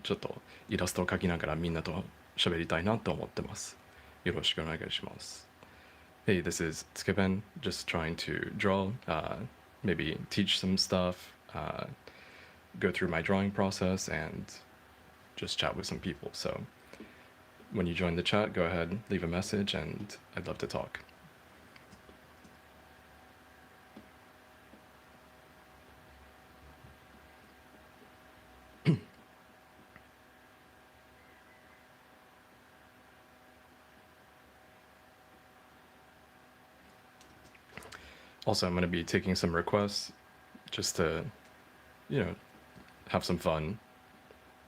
ちょっとイラストを描きながらみんなと喋りたいなと思ってます。よろしくお願いします。Hey, this is Tsukepen, just trying to draw, maybe teach some stuff, go through my drawing process, and just chat with some people. So when you join the chat, go ahead, leave a message, and I'd love to talk. Also, I'm going to be taking some requests just to, you know, have some fun.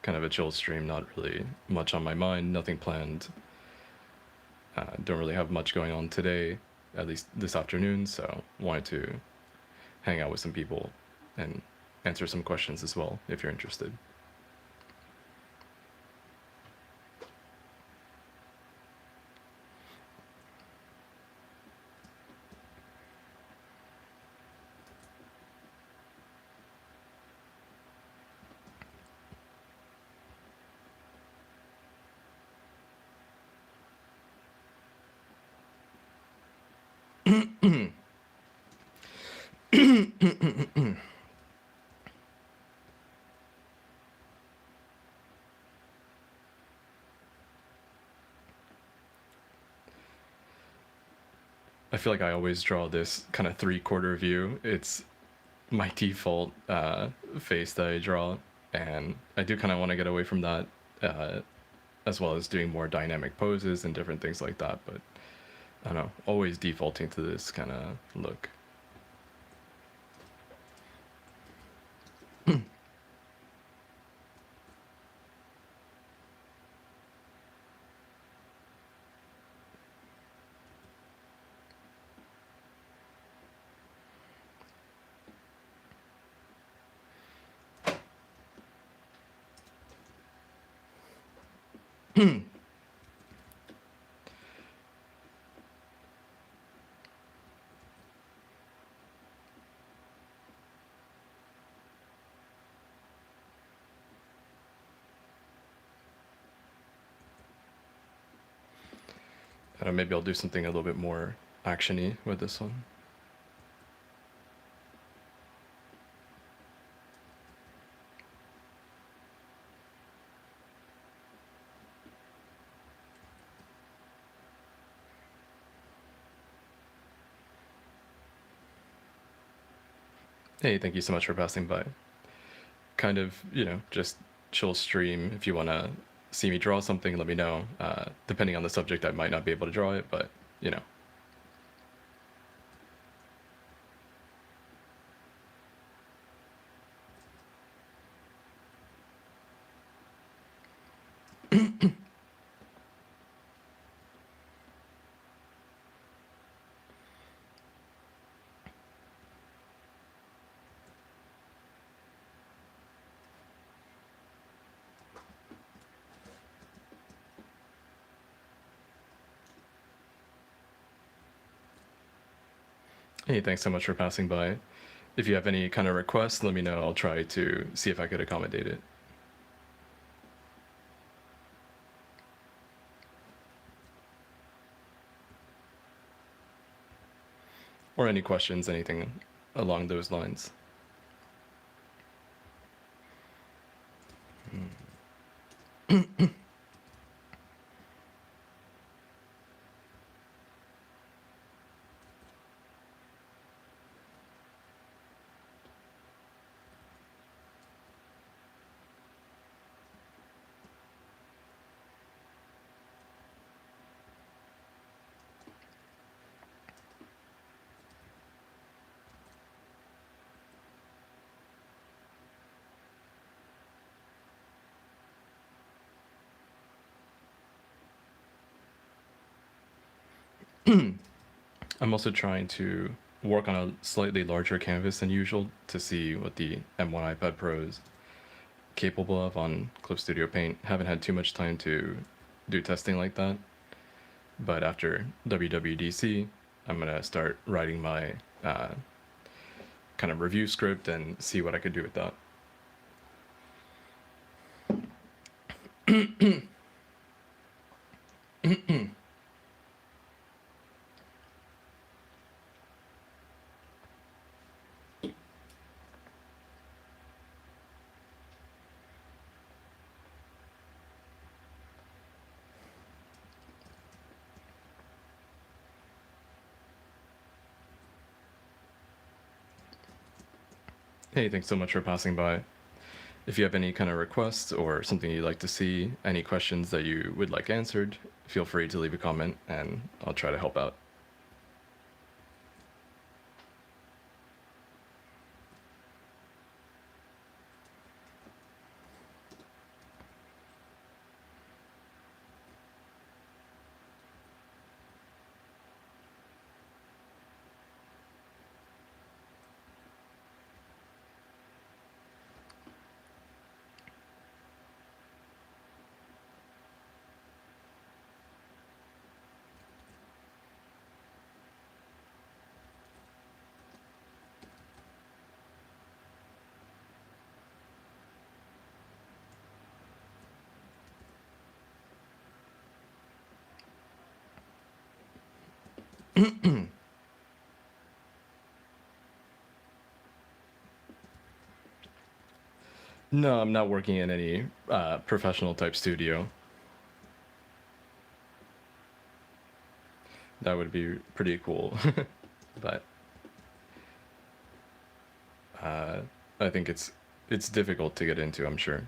Kind of a chill stream, not really much on my mind, nothing planned. Don't really have much going on today, at least this afternoon, so wanted to hang out with some people and answer some questions as well, if you're interested. I feel like I always draw this kind of 3/4 view. It's my default face that I draw, and I do kind of want to get away from that, as well as doing more dynamic poses and different things like that, but I don't know, always defaulting to this kind of look. Maybe I'll do something a little bit more action-y with this one. Hey, thank you so much for passing by. Kind of, just chill stream. If you want to see me draw something, let me know. Depending on the subject, I might not be able to draw it, but, you know. Hey, thanks so much for passing by. If you have any kind of requests, let me know. I'll try to see if I could accommodate it. Or any questions, anything along those lines. I'm also trying to work on a slightly larger canvas than usual to see what the M1 iPad Pro is capable of on Clip Studio Paint. Haven't had too much time to do testing like that, but after WWDC, I'm gonna start writing my kind of review script and see what I could do with that. Hey, thanks so much for passing by. If you have any kind of requests or something you'd like to see, any questions that you would like answered, feel free to leave a comment and I'll try to help out. No, I'm not working in any professional type studio. That would be pretty cool. But uh, I think it's difficult to get into, I'm sure.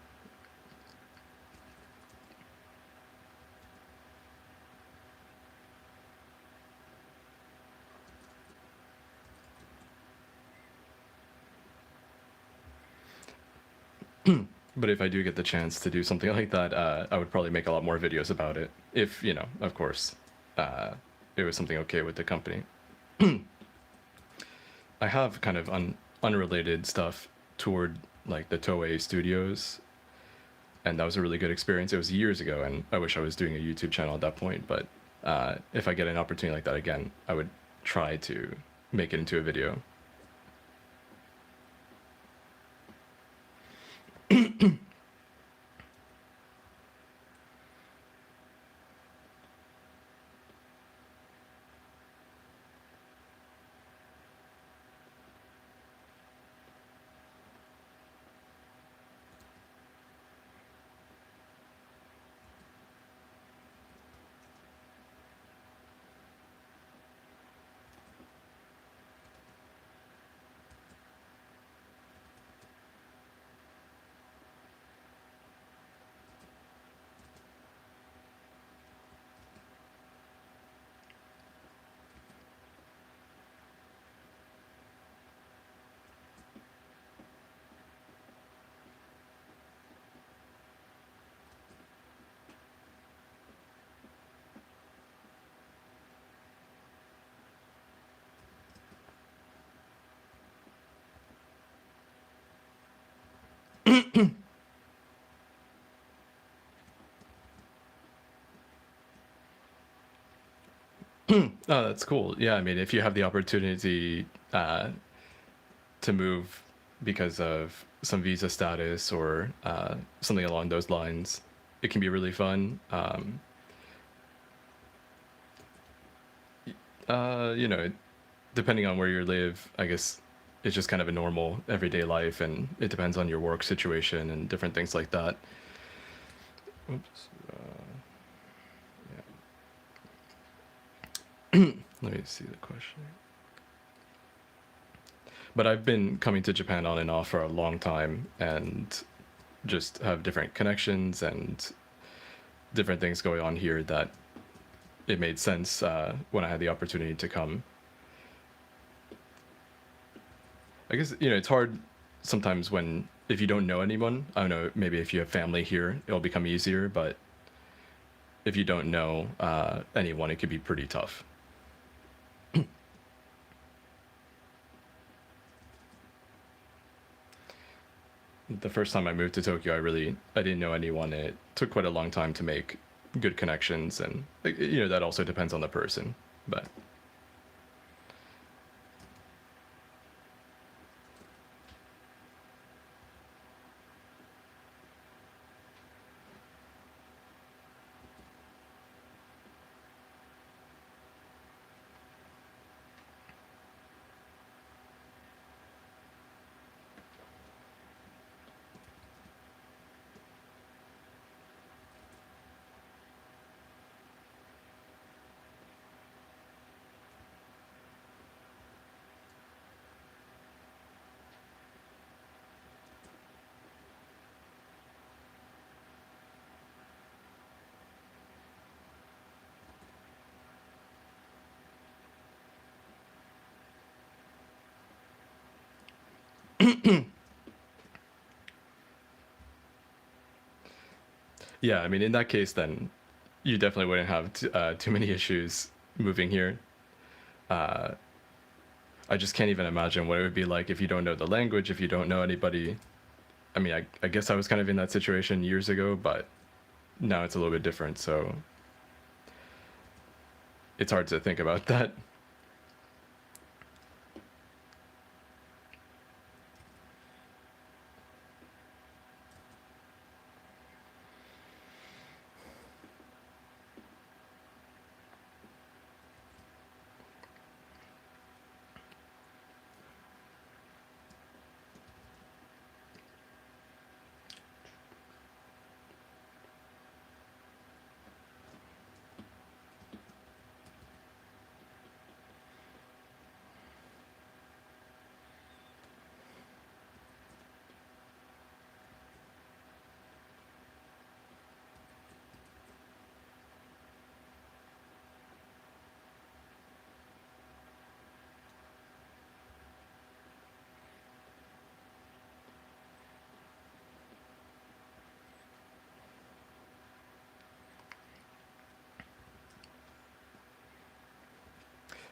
But if I do get the chance to do something like that, I would probably make a lot more videos about it. If, of course, uh, it was something okay with the company. I have kind of unrelated stuff toward like the Toei studios, and that was a really good experience. It was years ago, and I wish I was doing a YouTube channel at that point. But if I get an opportunity like that again, I would try to make it into a video. Oh, that's cool. Yeah, I mean, if you have the opportunity to move because of some visa status or something along those lines, it can be really fun. You know, depending on where you live, I guess it's just kind of a normal everyday life, and it depends on your work situation and different things like that. Oops. Yeah. Let me see the question. But I've been coming to Japan on and off for a long time, and just have different connections and different things going on here that it made sense when I had the opportunity to come. I guess it's hard sometimes when if you don't know anyone. I don't know. Maybe if you have family here, it'll become easier. But if you don't know anyone, it could be pretty tough. The first time I moved to Tokyo, I didn't know anyone. It took quite a long time to make good connections, and that also depends on the person. But Yeah, I mean, in that case, then you definitely wouldn't have too many issues moving here. Uh, I just can't even imagine what it would be like if you don't know the language, if you don't know anybody. I mean, I guess I was kind of in that situation years ago, but now it's a little bit different, so it's hard to think about that.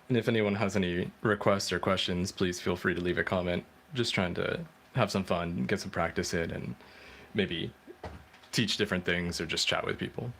And if anyone has any requests or questions, please feel free to leave a comment. Just trying to have some fun, get some practice in, and maybe teach different things or just chat with people.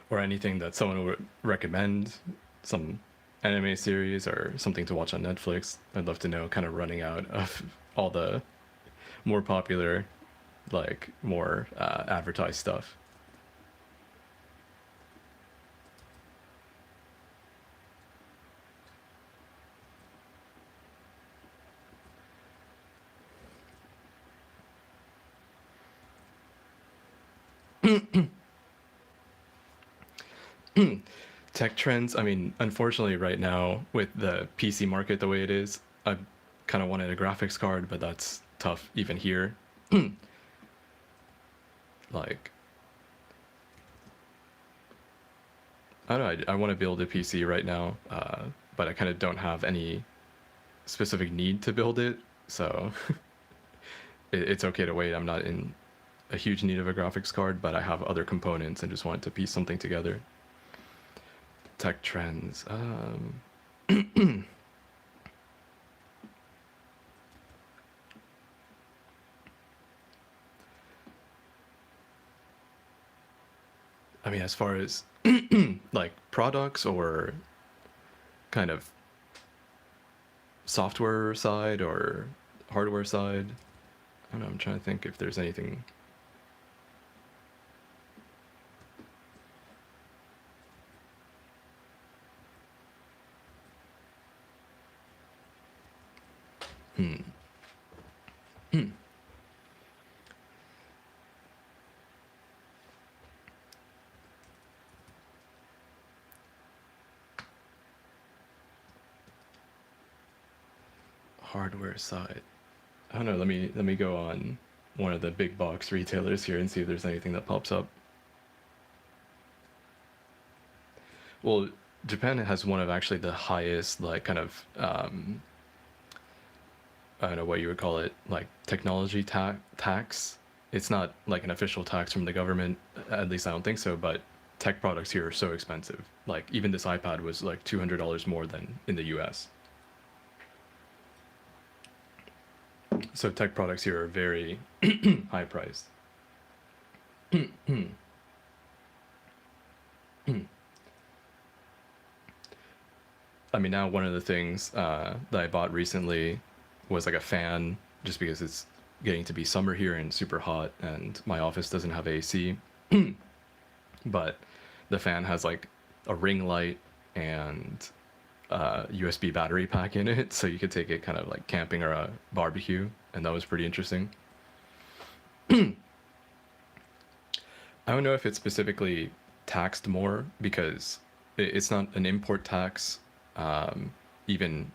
Or anything that someone would recommend, some anime series or something to watch on Netflix. I'd love to know, kind of running out of all the more popular, like more advertised stuff. Tech trends, I mean, unfortunately, right now, with the PC market the way it is, I kind of wanted a graphics card, but that's tough even here. Like, I don't know, I want to build a PC right now, but I kind of don't have any specific need to build it, so it's okay to wait. I'm not in a huge need of a graphics card, but I have other components and just want to piece something together. Tech trends. I mean, as far as like products or kind of software side or hardware side? I don't know. I'm trying to think if there's anything. Hmm. Hmm. Hardware side. I don't know. Let me go on one of the big box retailers here and see if there's anything that pops up. Well, Japan has one of actually the highest like kind of I don't know what you would call it, like technology tax. It's not like an official tax from the government, at least I don't think so, but tech products here are so expensive. Like even this iPad was like $200 more than in the US. So tech products here are very high priced. I mean, now one of the things that I bought recently was like a fan, just because it's getting to be summer here and super hot, and my office doesn't have AC. But the fan has like a ring light and a USB battery pack in it, so you could take it kind of like camping or a barbecue, and that was pretty interesting. I don't know if it's specifically taxed more because it's not an import tax. Even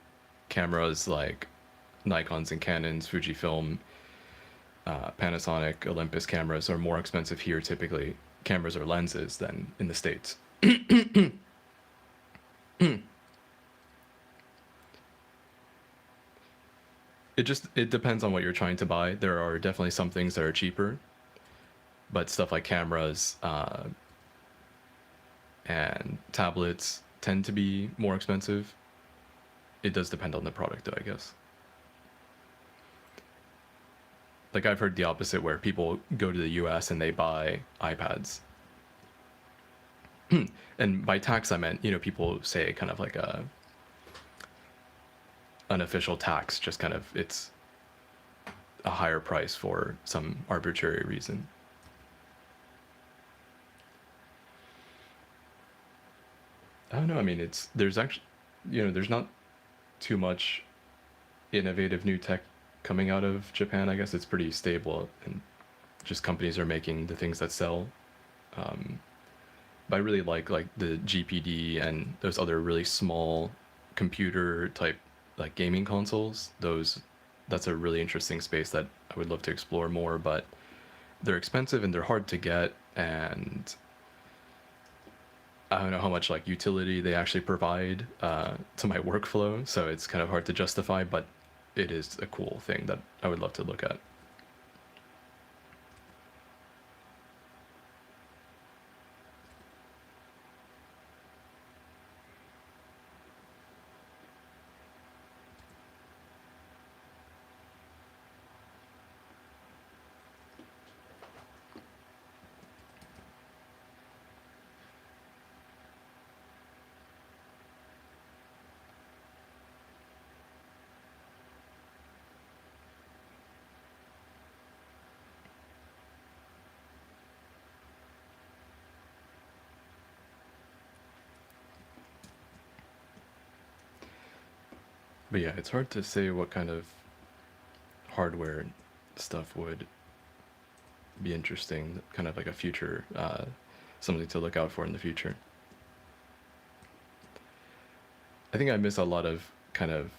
cameras like Nikon's and Canon's, Fujifilm, Panasonic, Olympus cameras are more expensive here typically, cameras or lenses, than in the States. It depends on what you're trying to buy. There are definitely some things that are cheaper, but stuff like cameras and tablets tend to be more expensive. It does depend on the product, though, I guess. Like I've heard the opposite, where people go to the US and they buy iPads. And by tax I meant, people say kind of like a unofficial tax, just kind of it's a higher price for some arbitrary reason. I don't know. I mean, there's actually, there's not too much innovative new tech coming out of Japan. I guess it's pretty stable, and just companies are making the things that sell. Um, but I really like the GPD and those other really small computer type like gaming consoles. That's a really interesting space that I would love to explore more, but they're expensive and they're hard to get, and I don't know how much like utility they actually provide to my workflow, so it's kind of hard to justify, but it is a cool thing that I would love to look at. But yeah, it's hard to say what kind of hardware stuff would be interesting, kind of like a future, something to look out for in the future. I think I miss a lot of kind of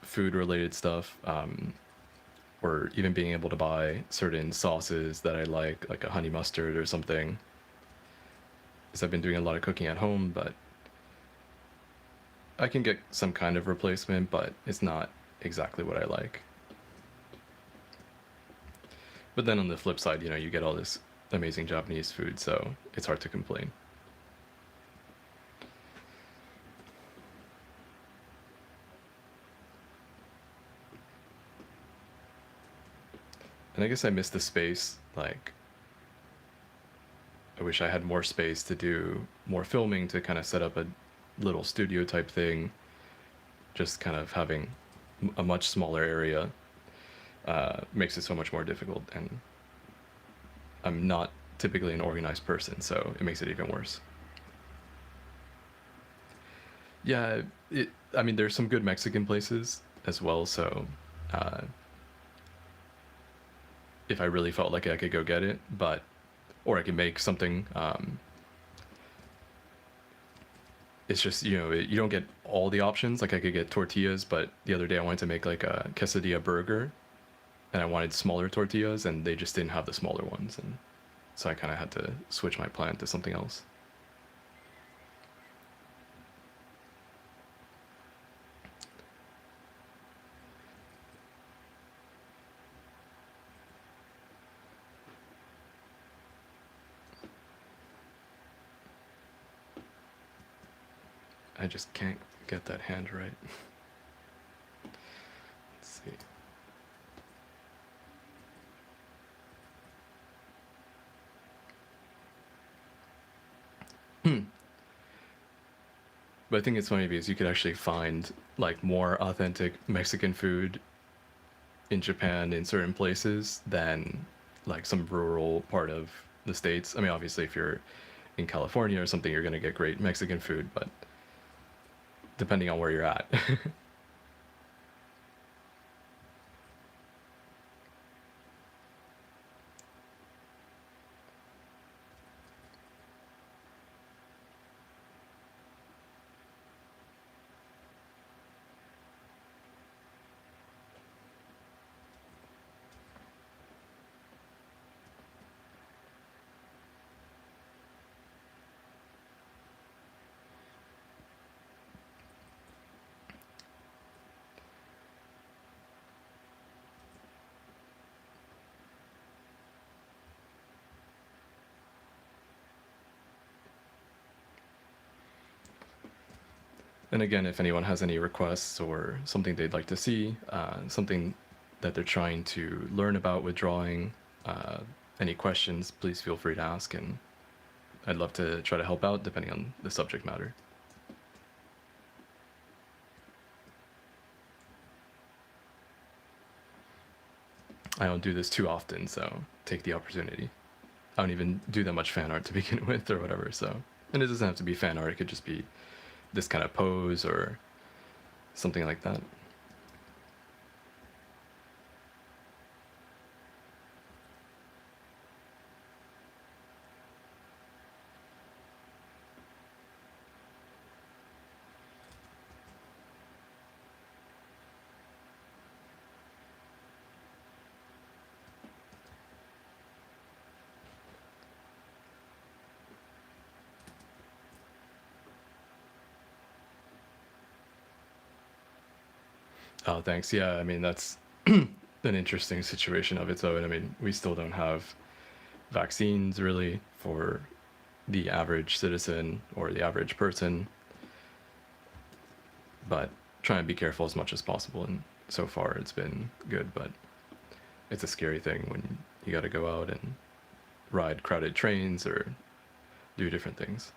food related stuff, or even being able to buy certain sauces that I like a honey mustard or something. Because I've been doing a lot of cooking at home, but I can get some kind of replacement, but it's not exactly what I like. But then on the flip side, you get all this amazing Japanese food, so it's hard to complain. And I guess I miss the space, like I wish I had more space to do more filming, to kind of set up a little studio type thing. Just kind of having a much smaller area makes it so much more difficult, and I'm not typically an organized person, so it makes it even worse. Yeah, I mean, there's some good Mexican places as well, so uh, if I really felt like I could go get it, but or I could make something. It's just, you don't get all the options. Like I could get tortillas, but the other day I wanted to make like a quesadilla burger, and I wanted smaller tortillas, and they just didn't have the smaller ones, and so I kind of had to switch my plan to something else. I just can't get that hand right. Let's see. But I think it's funny because you could actually find like more authentic Mexican food in Japan in certain places than like some rural part of the States. I mean, obviously, if you're in California or something, you're going to get great Mexican food, but depending on where you're at. And again, if anyone has any requests or something they'd like to see, something that they're trying to learn about with drawing, uh, any questions, please feel free to ask, and I'd love to try to help out depending on the subject matter. I don't do this too often, so take the opportunity. I don't even do that much fan art to begin with or whatever, so. And it doesn't have to be fan art, it could just be this kind of pose or something like that. Oh, thanks. Yeah, I mean, that's an interesting situation of its own. I mean, we still don't have vaccines really for the average citizen or the average person, but try and be careful as much as possible. And so far, it's been good, but it's a scary thing when you got to go out and ride crowded trains or do different things.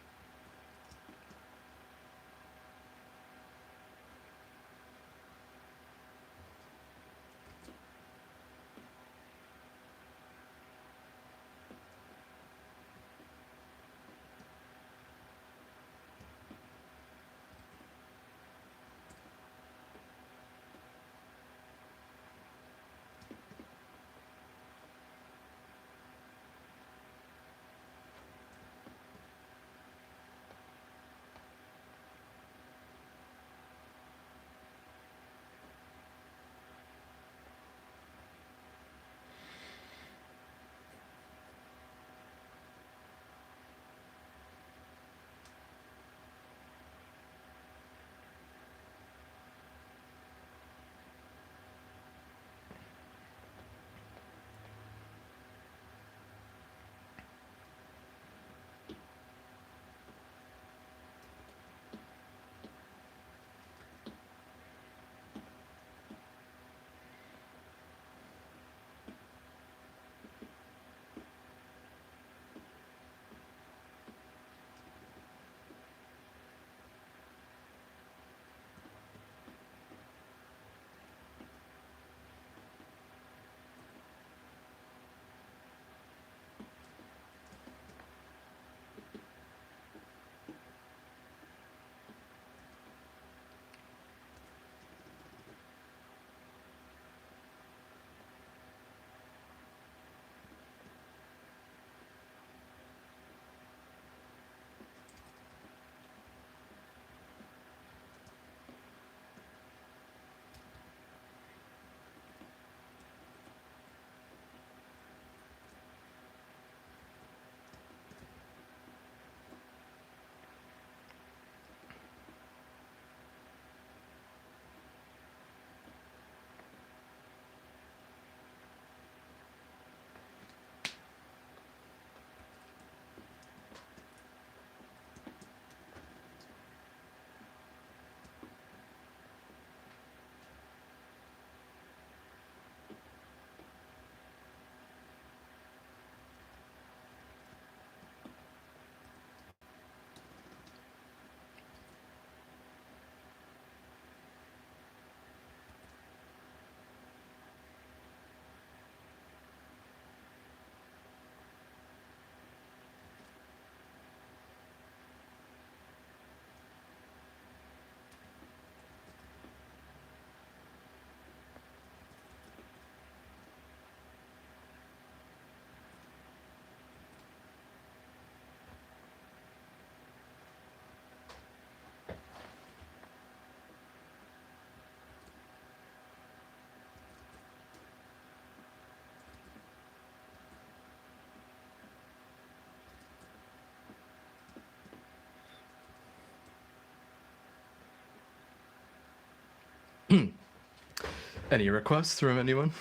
Any requests from anyone?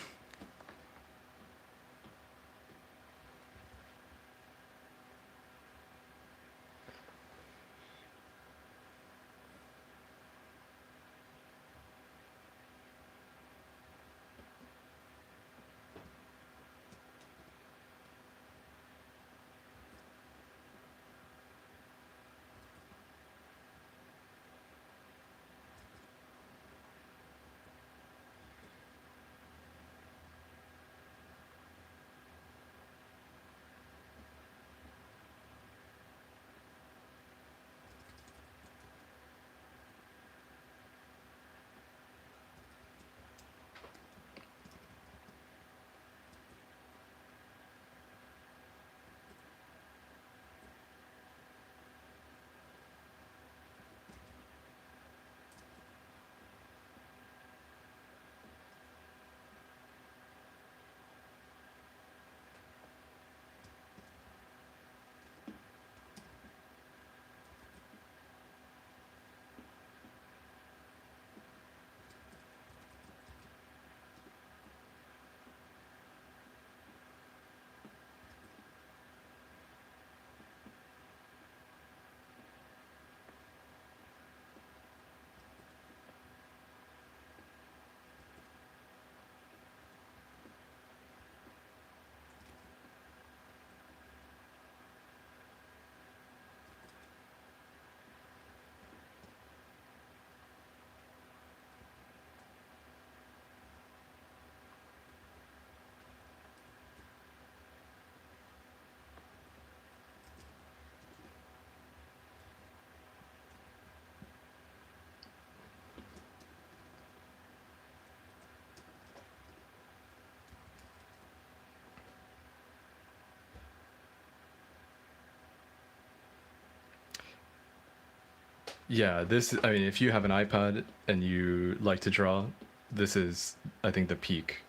Yeah, this, I mean, if you have an iPad and you like to draw, this is, I think, the peak.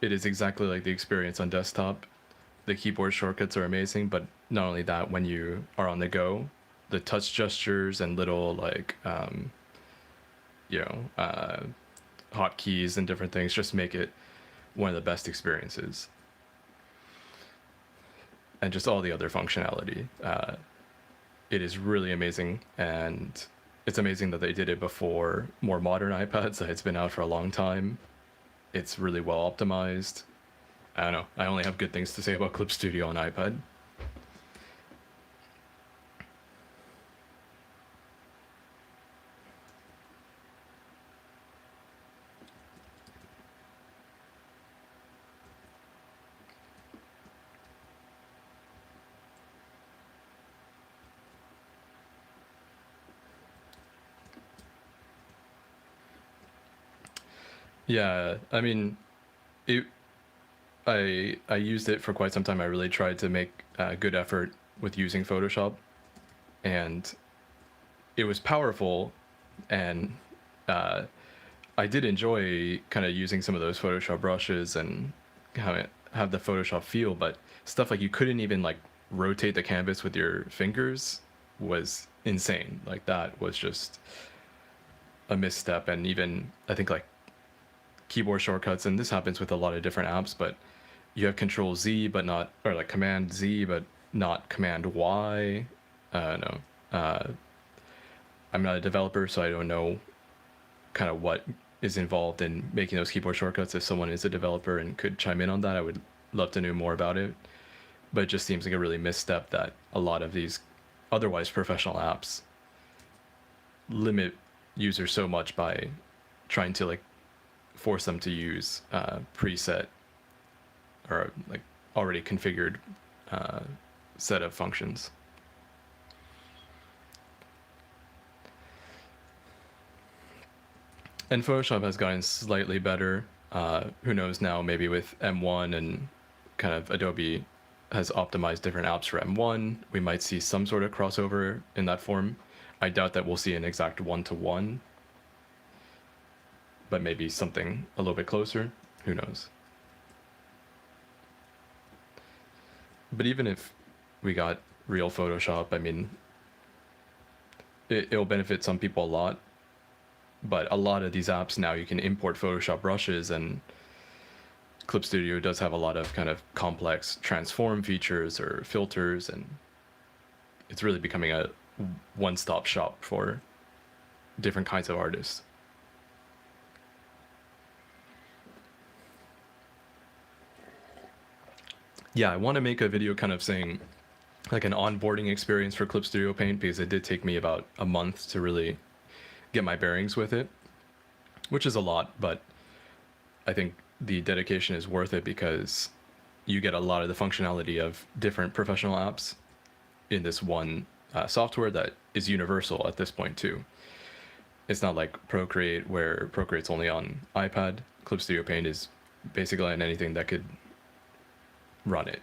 It is exactly like the experience on desktop. The keyboard shortcuts are amazing, but not only that, when you are on the go, the touch gestures and little, like, you know, hotkeys and different things just make it one of the best experiences. And just all the other functionality. It is really amazing, and it's amazing that they did it before more modern iPads. It's been out for a long time. It's really well optimized. I don't know. I only have good things to say about Clip Studio on iPad. Yeah, I mean, it. I used it for quite some time. I really tried to make a good effort with using Photoshop, and it was powerful, and uh, I did enjoy kind of using some of those Photoshop brushes and have the Photoshop feel, but stuff like you couldn't even like rotate the canvas with your fingers was insane. Like that was just a misstep, and even I think like keyboard shortcuts, and this happens with a lot of different apps, but you have Control Z, but not, or like Command Z, but not Command Y. No, uh, I'm not a developer, so I don't know kind of what is involved in making those keyboard shortcuts. If someone is a developer and could chime in on that, I would love to know more about it. But it just seems like a really misstep that a lot of these otherwise professional apps limit users so much by trying to like force them to use preset or like already configured uh, set of functions. And Photoshop has gotten slightly better. Who knows now? Maybe with M1 and kind of Adobe has optimized different apps for M1, we might see some sort of crossover in that form. I doubt that we'll see an exact one-to-one, but maybe something a little bit closer. Who knows? But even if we got real Photoshop, I mean, it'll benefit some people a lot. But a lot of these apps now you can import Photoshop brushes, and Clip Studio does have a lot of kind of complex transform features or filters, and it's really becoming a one-stop shop for different kinds of artists. Yeah, I want to make a video kind of saying like an onboarding experience for Clip Studio Paint, because it did take me about a month to really get my bearings with it, which is a lot, but I think the dedication is worth it because you get a lot of the functionality of different professional apps in this one software that is universal at this point too. It's not like Procreate, where Procreate's only on iPad. Clip Studio Paint is basically on anything that could run it.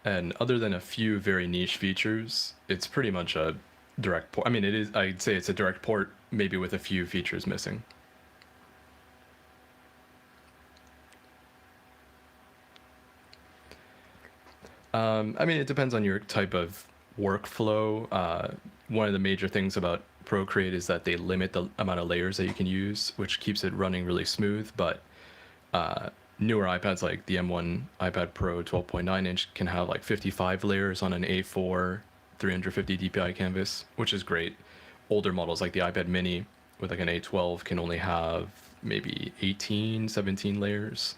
And other than a few very niche features, it's pretty much a direct port. I mean, it is, I'd say it's a direct port, maybe with a few features missing. I mean, it depends on your type of workflow. One of the major things about Procreate is that they limit the amount of layers that you can use, which keeps it running really smooth. But newer iPads like the M1 iPad Pro 12.9 inch can have like 55 layers on an A4 350 dpi canvas, which is great. Older models like the iPad mini with like an A12 can only have maybe 18, 17 layers,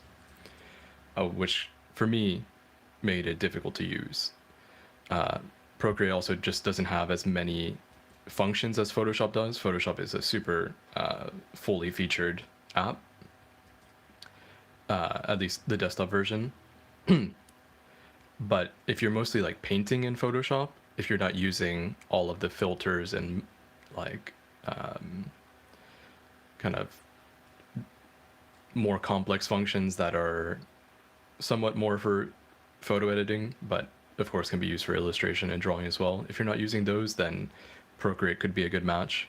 which for me made it difficult to use. Procreate also just doesn't have as many functions as Photoshop does. Photoshop is a super fully featured app, at least the desktop version. But if you're mostly like painting in Photoshop, if you're not using all of the filters and like kind of more complex functions that are somewhat more for photo editing, but of course can be used for illustration and drawing as well. If you're not using those, then Procreate could be a good match.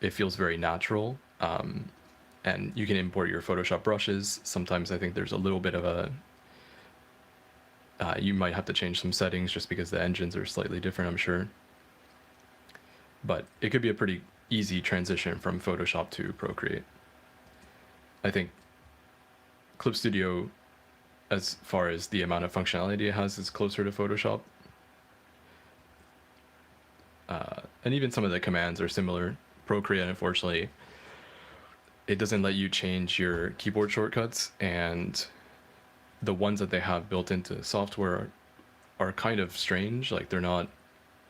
It feels very natural, and you can import your Photoshop brushes. Sometimes I think there's a little bit of a you might have to change some settings just because the engines are slightly different, I'm sure. But it could be a pretty easy transition from Photoshop to Procreate. I think Clip Studio, as far as the amount of functionality it has, is closer to Photoshop. And even some of the commands are similar. Procreate, unfortunately, it doesn't let you change your keyboard shortcuts, and the ones that they have built into software are kind of strange. Like, they're not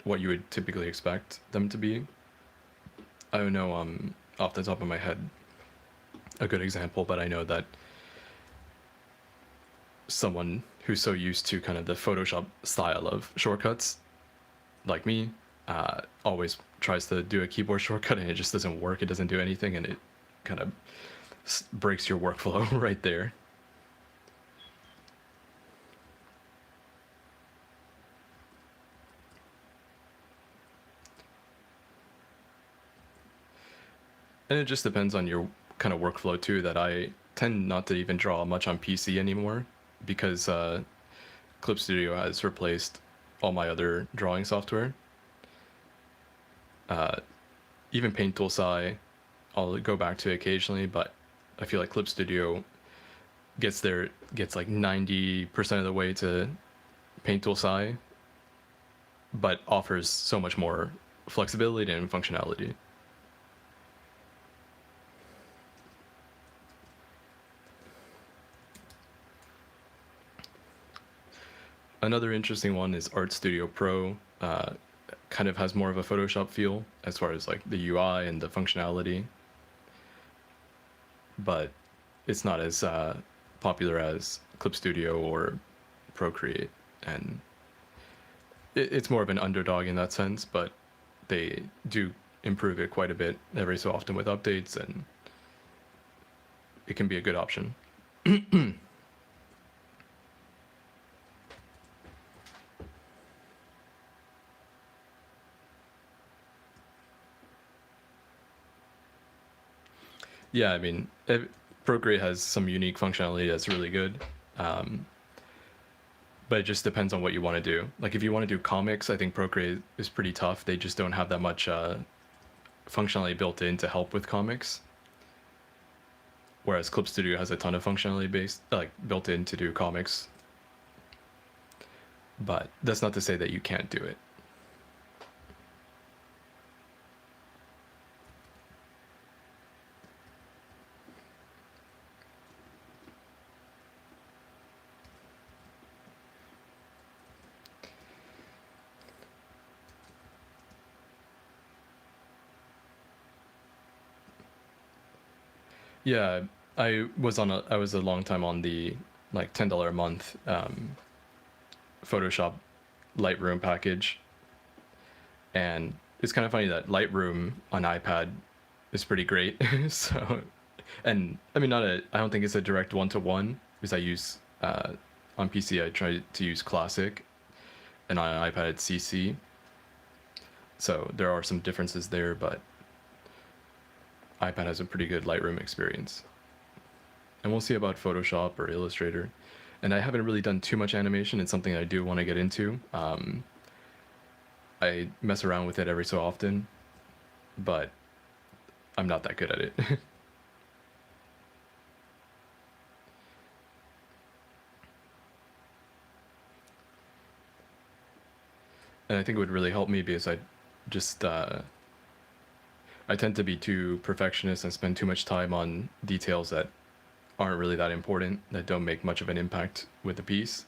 what you would typically expect them to be. I don't know off the top of my head a good example, but I know that someone who's so used to kind of the Photoshop style of shortcuts, like me, always tries to do a keyboard shortcut and it just doesn't work. It doesn't do anything, and it kind of breaks your workflow right there. And it just depends on your kind of workflow too, that I tend not to even draw much on PC anymore, because Clip Studio has replaced all my other drawing software. Even Paint Tool SI, I'll go back to occasionally, but I feel like Clip Studio gets like 90% of the way to Paint Tool SI, but offers so much more flexibility and functionality. Another interesting one is Art Studio Pro. Kind of has more of a Photoshop feel as far as like the UI and the functionality, but it's not as popular as Clip Studio or Procreate, and it's more of an underdog in that sense, but they do improve it quite a bit every so often with updates, and it can be a good option. Yeah, I mean, Procreate has some unique functionality that's really good. Um, but it just depends on what you want to do. Like if you want to do comics, I think Procreate is pretty tough. They just don't have that much functionality built in to help with comics. Whereas Clip Studio has a ton of functionality based, like built in to do comics. But that's not to say that you can't do it. Yeah, I was a long time on the like $10 a month Photoshop Lightroom package, and it's kind of funny that Lightroom on iPad is pretty great. So, and I mean, I don't think it's a direct one to one because I use on PC I try to use Classic, and on iPad it's CC. So there are some differences there, but iPad has a pretty good Lightroom experience. And we'll see about Photoshop or Illustrator. And I haven't really done too much animation. It's something I do want to get into. I mess around with it every so often, but I'm not that good at it. And I think it would really help me because just I tend to be too perfectionist and spend too much time on details that aren't really that important, that don't make much of an impact with the piece.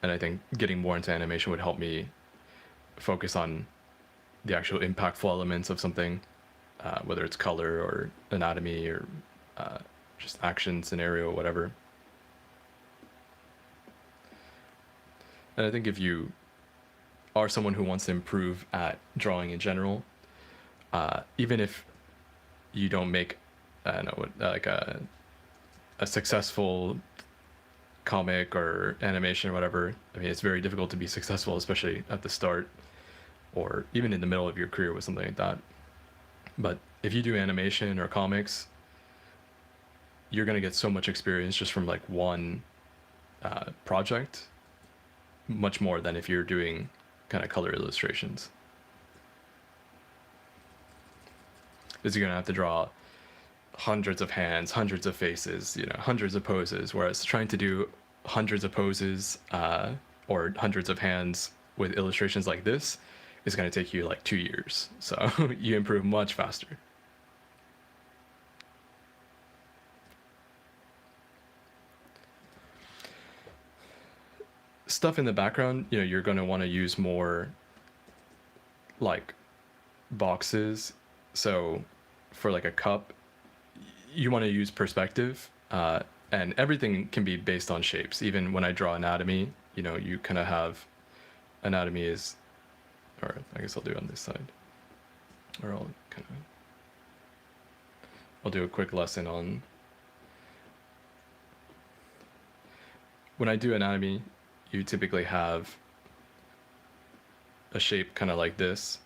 And I think getting more into animation would help me focus on the actual impactful elements of something, whether it's color or anatomy or uh, just action scenario, whatever. And I think if you are someone who wants to improve at drawing in general, even if you don't make, I don't know, like a successful comic or animation or whatever, I mean, it's very difficult to be successful, especially at the start or even in the middle of your career with something like that. But if you do animation or comics, you're going to get so much experience just from like one project, much more than if you're doing kind of color illustrations. Because you're going to have to draw hundreds of hands, hundreds of faces, hundreds of poses. Whereas trying to do hundreds of poses or hundreds of hands with illustrations like this is going to take you like 2 years. So you improve much faster. Stuff in the background, you're going to want to use more like boxes. So for like a cup, you want to use perspective, and everything can be based on shapes. Even when I draw anatomy, you kind of have anatomy is, or I guess I'll do it on this side, or I'll do a quick lesson on when I do anatomy. You typically have a shape kind of like this,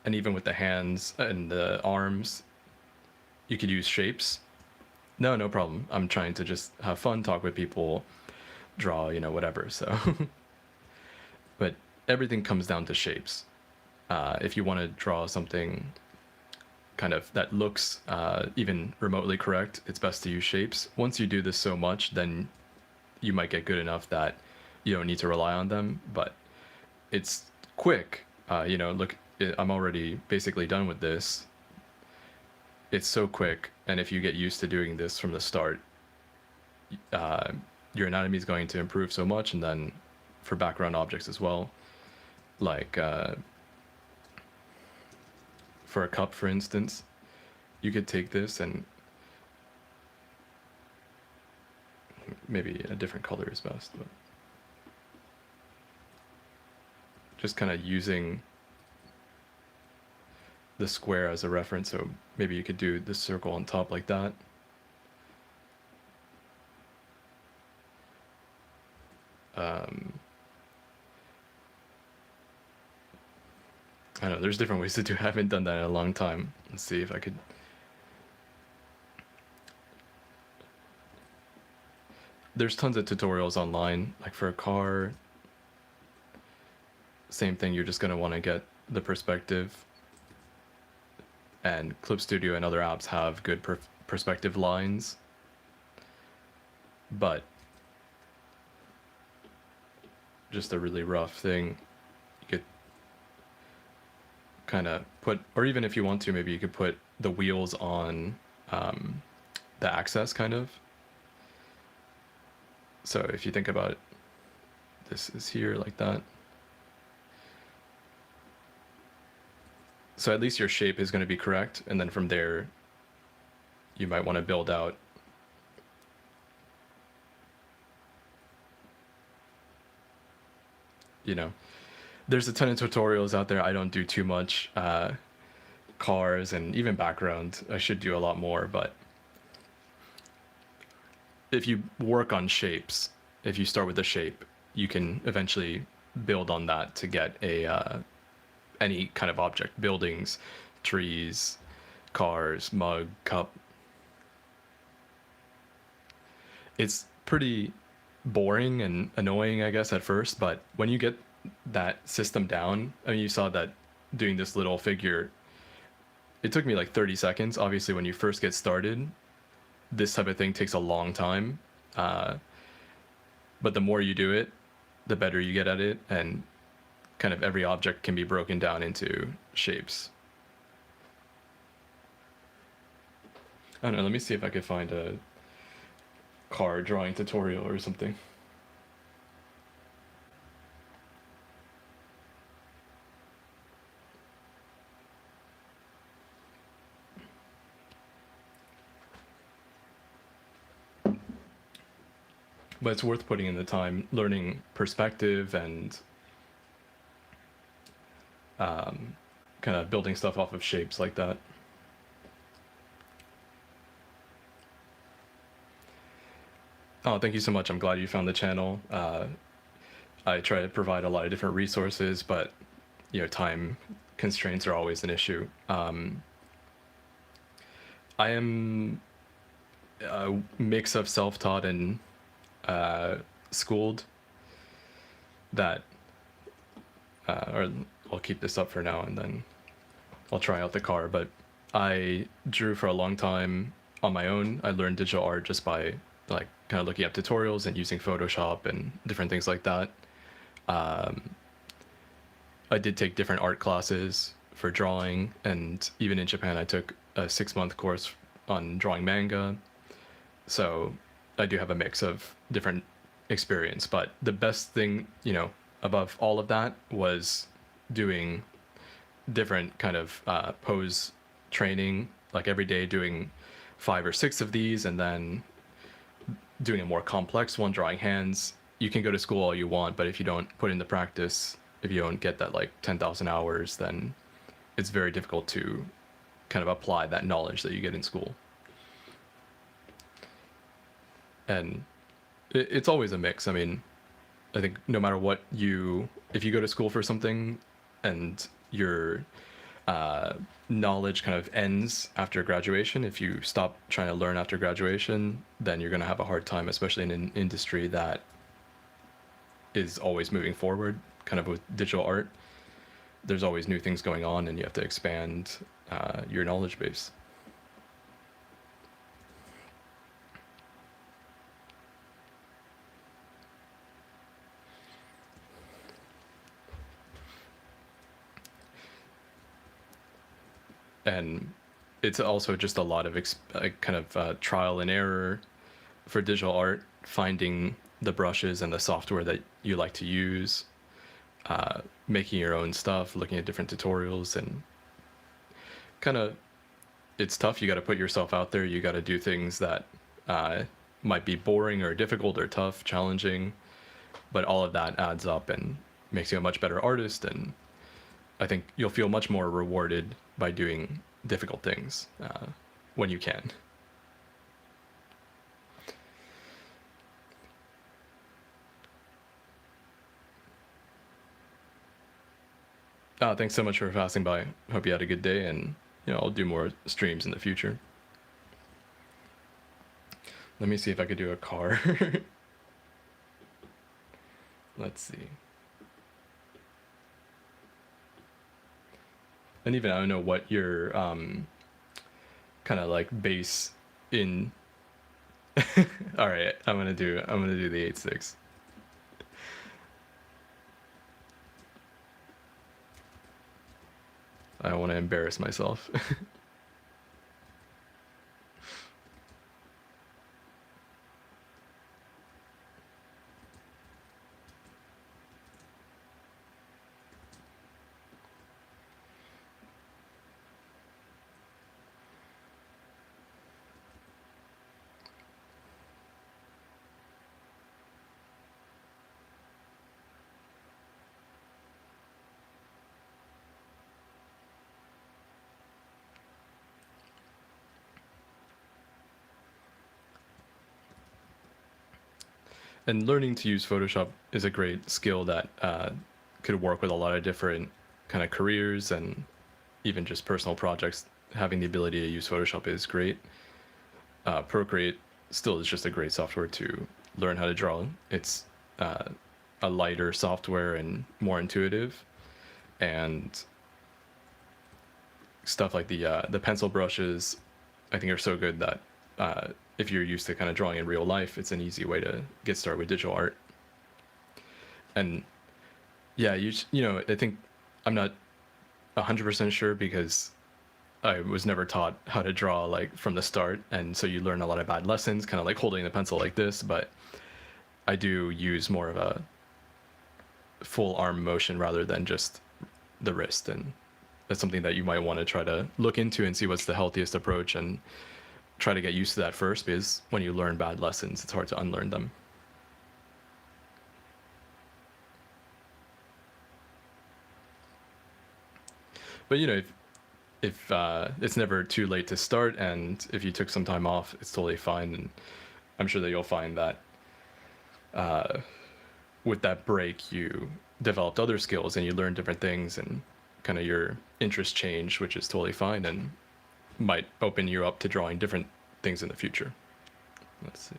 and even with the hands and the arms, you could use shapes. No problem. I'm trying to just have fun, talk with people, draw, whatever. So, but everything comes down to shapes. If you want to draw something kind of that looks even remotely correct, it's best to use shapes. Once you do this so much, then you might get good enough that you don't need to rely on them. But it's quick. Look, I'm already basically done with this. It's so quick, and if you get used to doing this from the start, your anatomy is going to improve so much. And then for background objects as well, like for a cup, for instance, you could take this and maybe a different color is best, but just kind of using the square as a reference. So maybe you could do the circle on top like that. I don't know, there's different ways to do it. I haven't done that in a long time. Let's see if I could. there's tons of tutorials online. Like for a car, same thing. You're just going to want to get the perspective. And Clip Studio and other apps have good perspective lines. But just a really rough thing, you could kind of put, or even if you want to, maybe you could put the wheels on the axis kind of. So if you think about it, this is here like that. So at least your shape is going to be correct, and then from there you might want to build out there's a ton of tutorials out there. I don't do too much cars and even background. I should do a lot more, but if you work on shapes, if you start with a shape, you can eventually build on that to get a any kind of object, buildings, trees, cars, mug, cup. It's pretty boring and annoying, I guess, at first, but when you get that system down, I mean, you saw that doing this little figure, it took me like 30 seconds. Obviously, when you first get started, this type of thing takes a long time. But the more you do it, the better you get at it, and kind of every object can be broken down into shapes. I don't know, let me see if I could find a car drawing tutorial or something. But it's worth putting in the time learning perspective and kind of building stuff off of shapes like that. Oh, thank you so much. I'm glad you found the channel. I try to provide a lot of different resources, but time constraints are always an issue. I am a mix of self-taught and schooled. That or I'll keep this up for now and then I'll try out the car. But I drew for a long time on my own. I learned digital art just by like kind of looking up tutorials and using Photoshop and different things like that. I did take different art classes for drawing, and even in Japan I took a 6-month course on drawing manga. So I do have a mix of different experience, but the best thing, above all of that was doing different kind of pose training, like every day doing 5 or 6 of these, and then doing a more complex one, drawing hands. You can go to school all you want, but if you don't put in the practice, if you don't get that like 10,000 hours, then it's very difficult to kind of apply that knowledge that you get in school. And it's always a mix. I mean, I think no matter what if you go to school for something and your knowledge kind of ends after graduation, if you stop trying to learn after graduation, then you're going to have a hard time, especially in an industry that is always moving forward, kind of with digital art. There's always new things going on, and you have to expand your knowledge base. And it's also just a lot of kind of trial and error for digital art, finding the brushes and the software that you like to use, making your own stuff, looking at different tutorials, and kind of, it's tough. You got to put yourself out there. You got to do things that might be boring or difficult or tough, challenging, but all of that adds up and makes you a much better artist. And I think you'll feel much more rewarded by doing difficult things when you can. Thanks so much for passing by. Hope you had a good day, and I'll do more streams in the future. Let me see if I could do a car. Let's see. And even I don't know what your kind of like base in. All right, I'm gonna do the 86. I don't want to embarrass myself. And learning to use Photoshop is a great skill that could work with a lot of different kind of careers and even just personal projects. Having the ability to use Photoshop is great. Procreate still is just a great software to learn how to draw. It's uh, a lighter software and more intuitive, and stuff like the pencil brushes, I think are so good that if you're used to kind of drawing in real life, it's an easy way to get started with digital art. And yeah, I think I'm not 100% sure because I was never taught how to draw like from the start, and so you learn a lot of bad lessons, kind of like holding the pencil like this. But I do use more of a full arm motion rather than just the wrist, and that's something that you might want to try to look into and see what's the healthiest approach, and try to get used to that first, because when you learn bad lessons, it's hard to unlearn them. But if it's never too late to start, and if you took some time off, it's totally fine. And I'm sure that you'll find that with that break, you developed other skills and you learned different things, and kind of your interests change, which is totally fine and might open you up to drawing different things in the future. Let's see.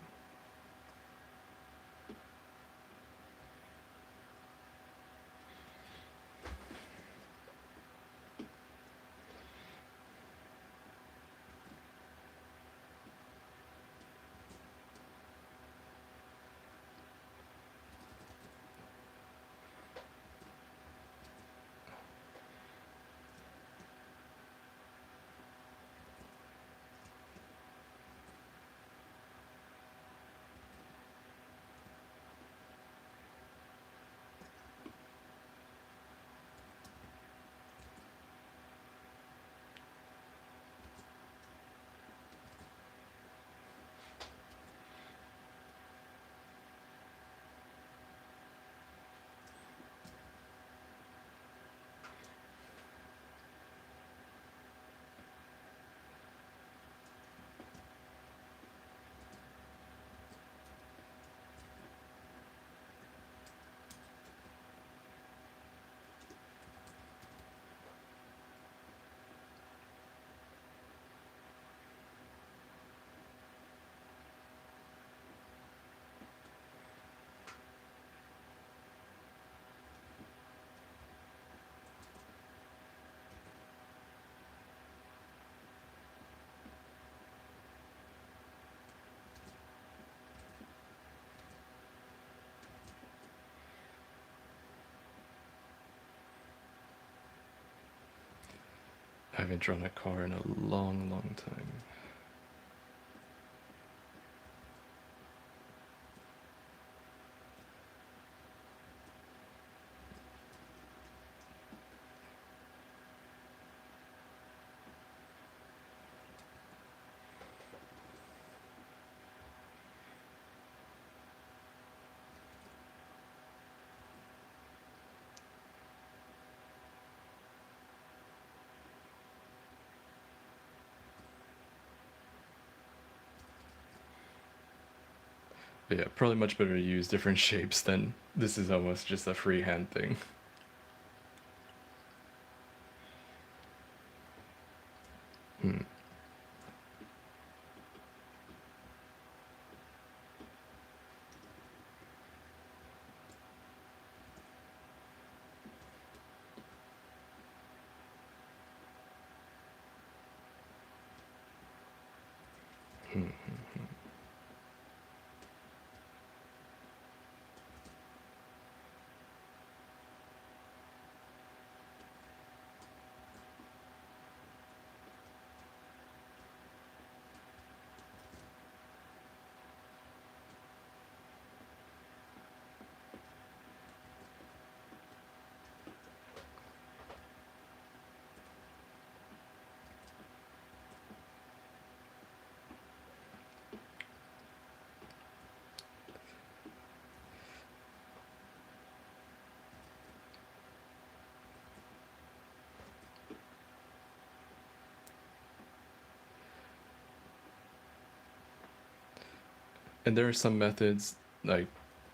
I haven't drawn a car in a long, long time. But yeah, probably much better to use different shapes than this is almost just a freehand thing. Hmm. Mhm. And there are some methods, I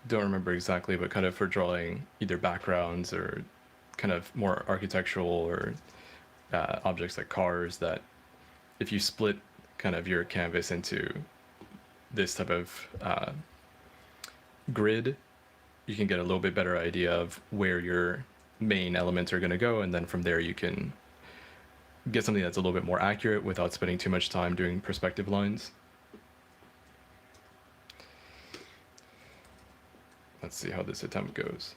don't remember exactly, but kind of for drawing either backgrounds or kind of more architectural or objects like cars, that if you split kind of your canvas into this type of grid, you can get a little bit better idea of where your main elements are going to go, and then from there you can get something that's a little bit more accurate without spending too much time doing perspective lines. Let's see how this attempt goes.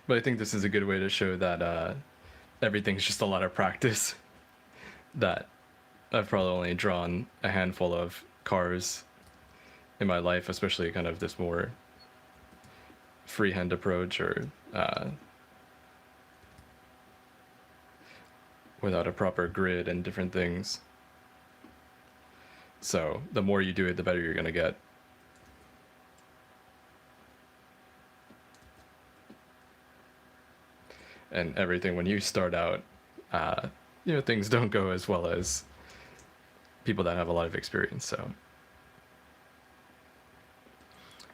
But I think this is a good way to show that everything's just a lot of practice. That I've probably only drawn a handful of cars in my life, especially kind of this more freehand approach or without a proper grid and different things. So the more you do it, the better you're going to get. And everything, when you start out, things don't go as well as people that have a lot of experience. So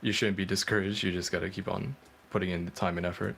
you shouldn't be discouraged. You just got to keep on putting in the time and effort.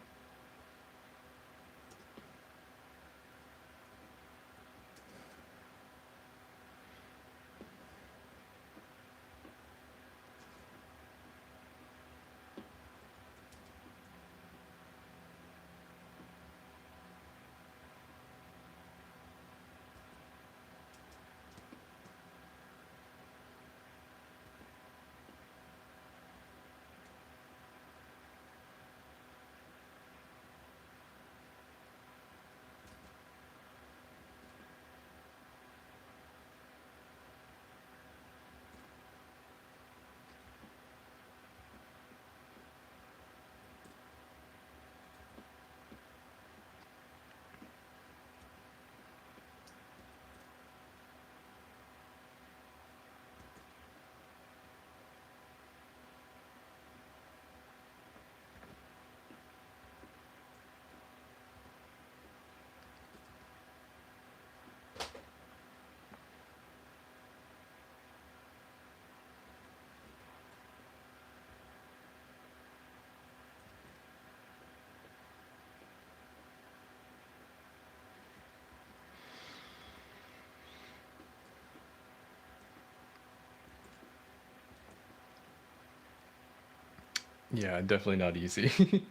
Yeah, definitely not easy.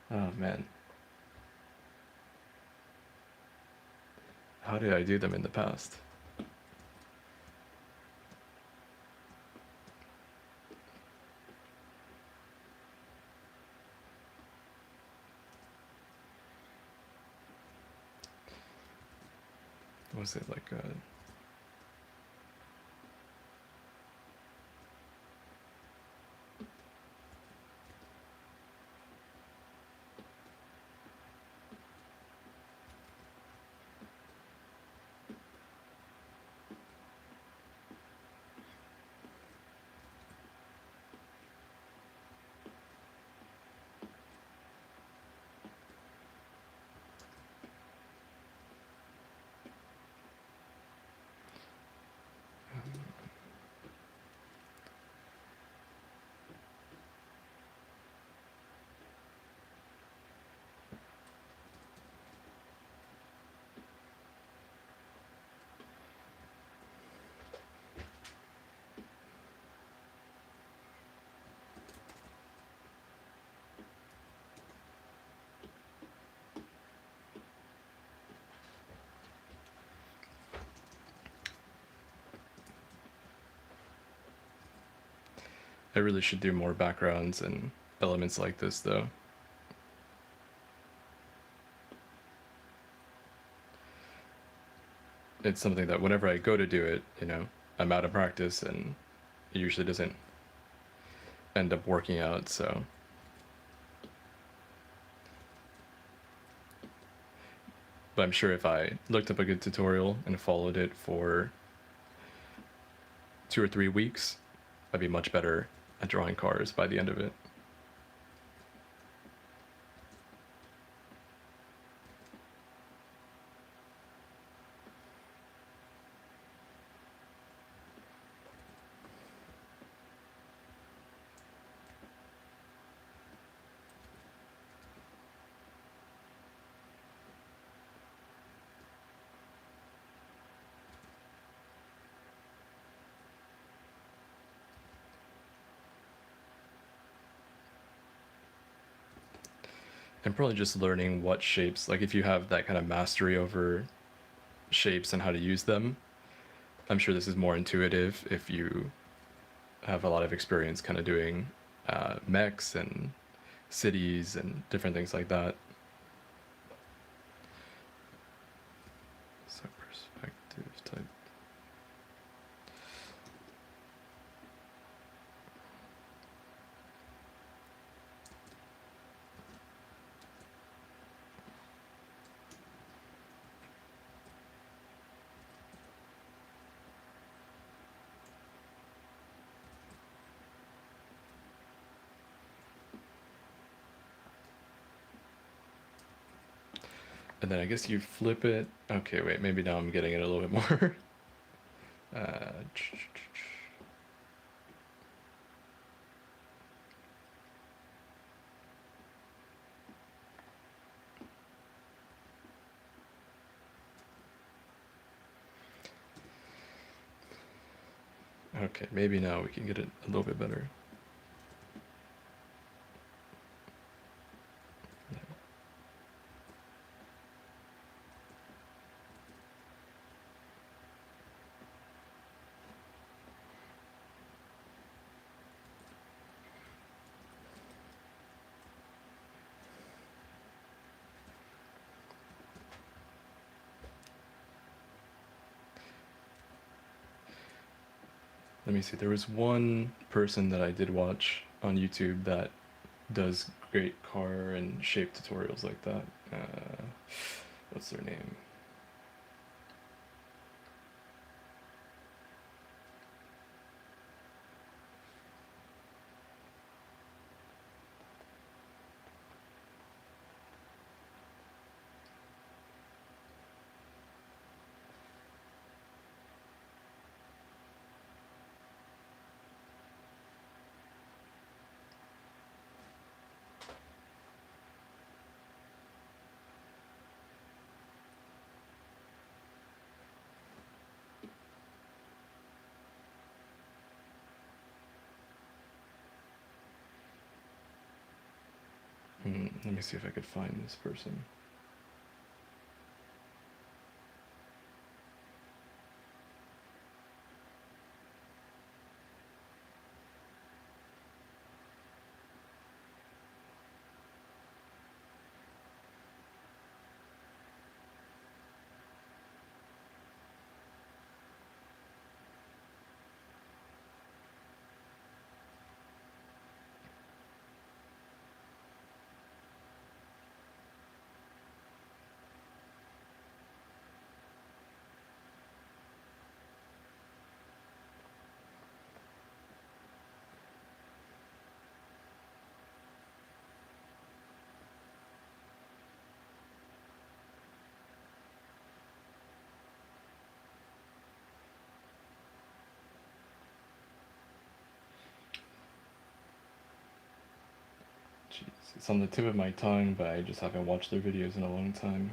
Oh man, how did I do them in the past? Was it like a... I really should do more backgrounds and elements like this though. It's something that whenever I go to do it, I'm out of practice and it usually doesn't end up working out, so. But I'm sure if I looked up a good tutorial and followed it for 2 or 3 weeks, I'd be much better at drawing cars by the end of it. And probably just learning what shapes, like if you have that kind of mastery over shapes and how to use them, I'm sure this is more intuitive if you have a lot of experience kind of doing mechs and cities and different things like that. So perspective type. And then I guess you flip it. Okay, wait, maybe now I'm getting it a little bit more. uh, okay, maybe now we can get it a little bit better. Let me see. There was one person that I did watch on YouTube that does great car and shape tutorials like that. What's their name? Let me see if I could find this person. Jeez, it's on the tip of my tongue, but I just haven't watched their videos in a long time.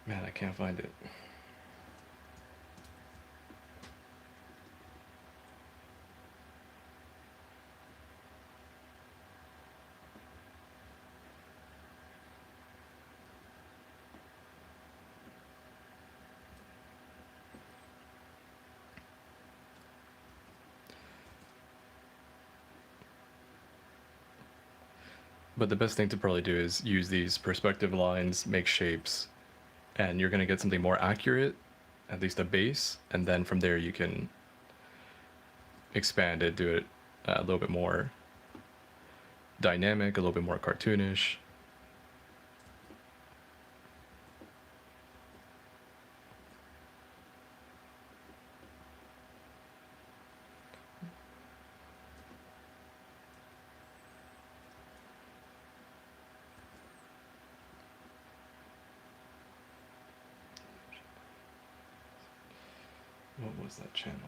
Man, I can't find it. But the best thing to probably do is use these perspective lines, make shapes, and you're going to get something more accurate, at least a base, and then from there you can expand it, do it a little bit more dynamic, a little bit more cartoonish. What was that channel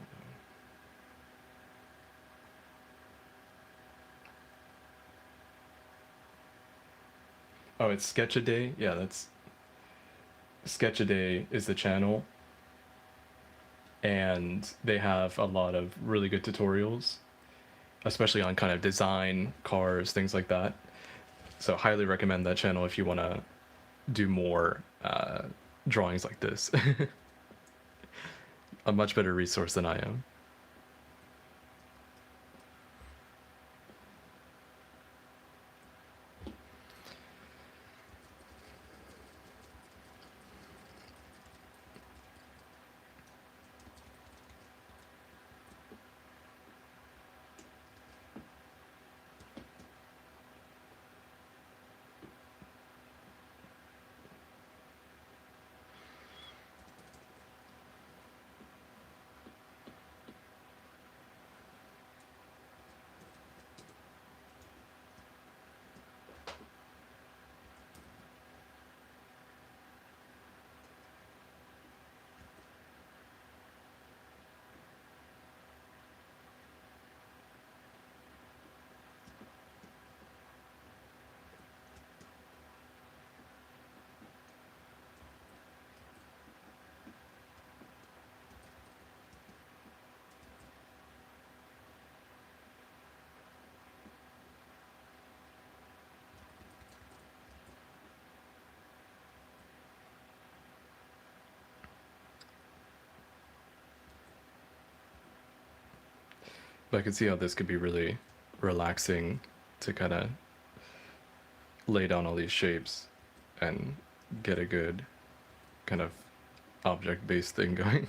though? Oh, it's Sketch-A-Day? Yeah, that's Sketch-A-Day is the channel, and they have a lot of really good tutorials, especially on kind of design, cars, things like that. So highly recommend that channel if you want to do more drawings like this. A much better resource than I am. But I can see how this could be really relaxing to kind of lay down all these shapes and get a good kind of object-based thing going.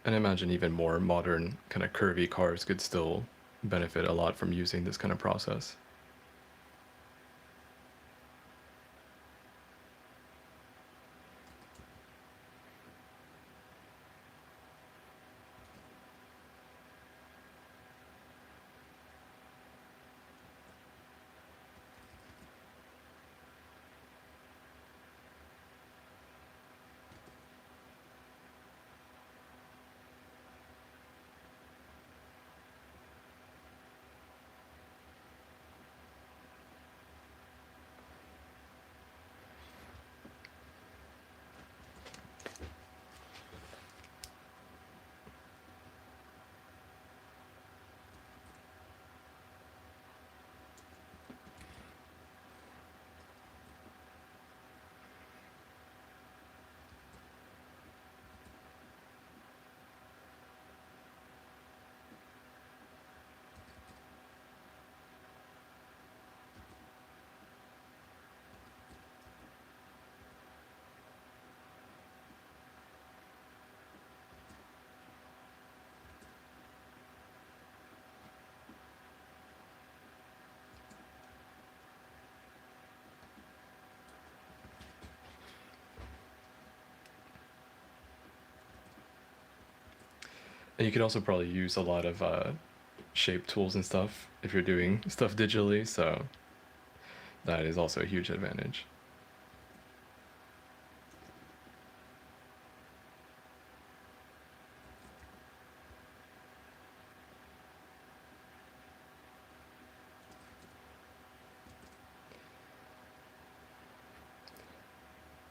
And I imagine even more modern kind of curvy cars could still benefit a lot from using this kind of process. And you could also probably use a lot of shape tools and stuff if you're doing stuff digitally, so that is also a huge advantage.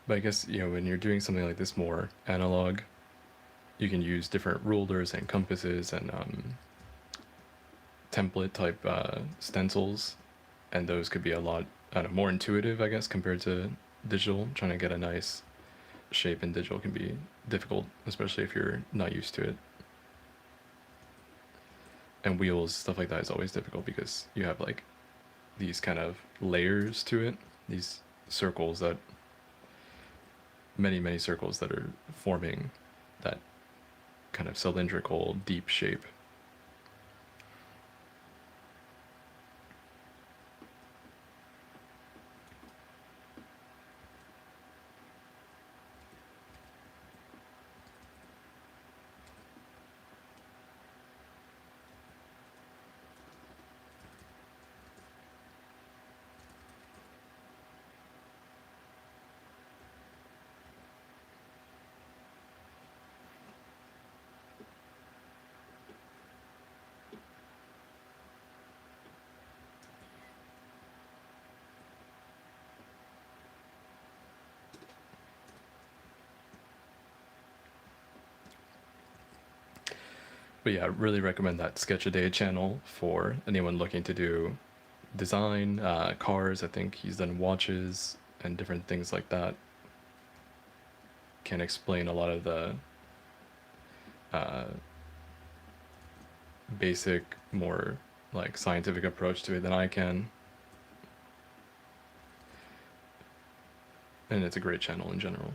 But I guess, when you're doing something like this more analog, you can use different rulers and compasses and template type stencils, and those could be a lot, I don't know, more intuitive, I guess, compared to digital. Trying to get a nice shape in digital can be difficult, especially if you're not used to it. And wheels, stuff like that is always difficult because you have like these kind of layers to it, these circles that, many circles that are forming that kind of cylindrical deep shape. But yeah, I really recommend that Sketch a Day channel for anyone looking to do design, cars. I think he's done watches and different things like that. Can explain a lot of the uh, basic, more like scientific approach to it than I can. And it's a great channel in general.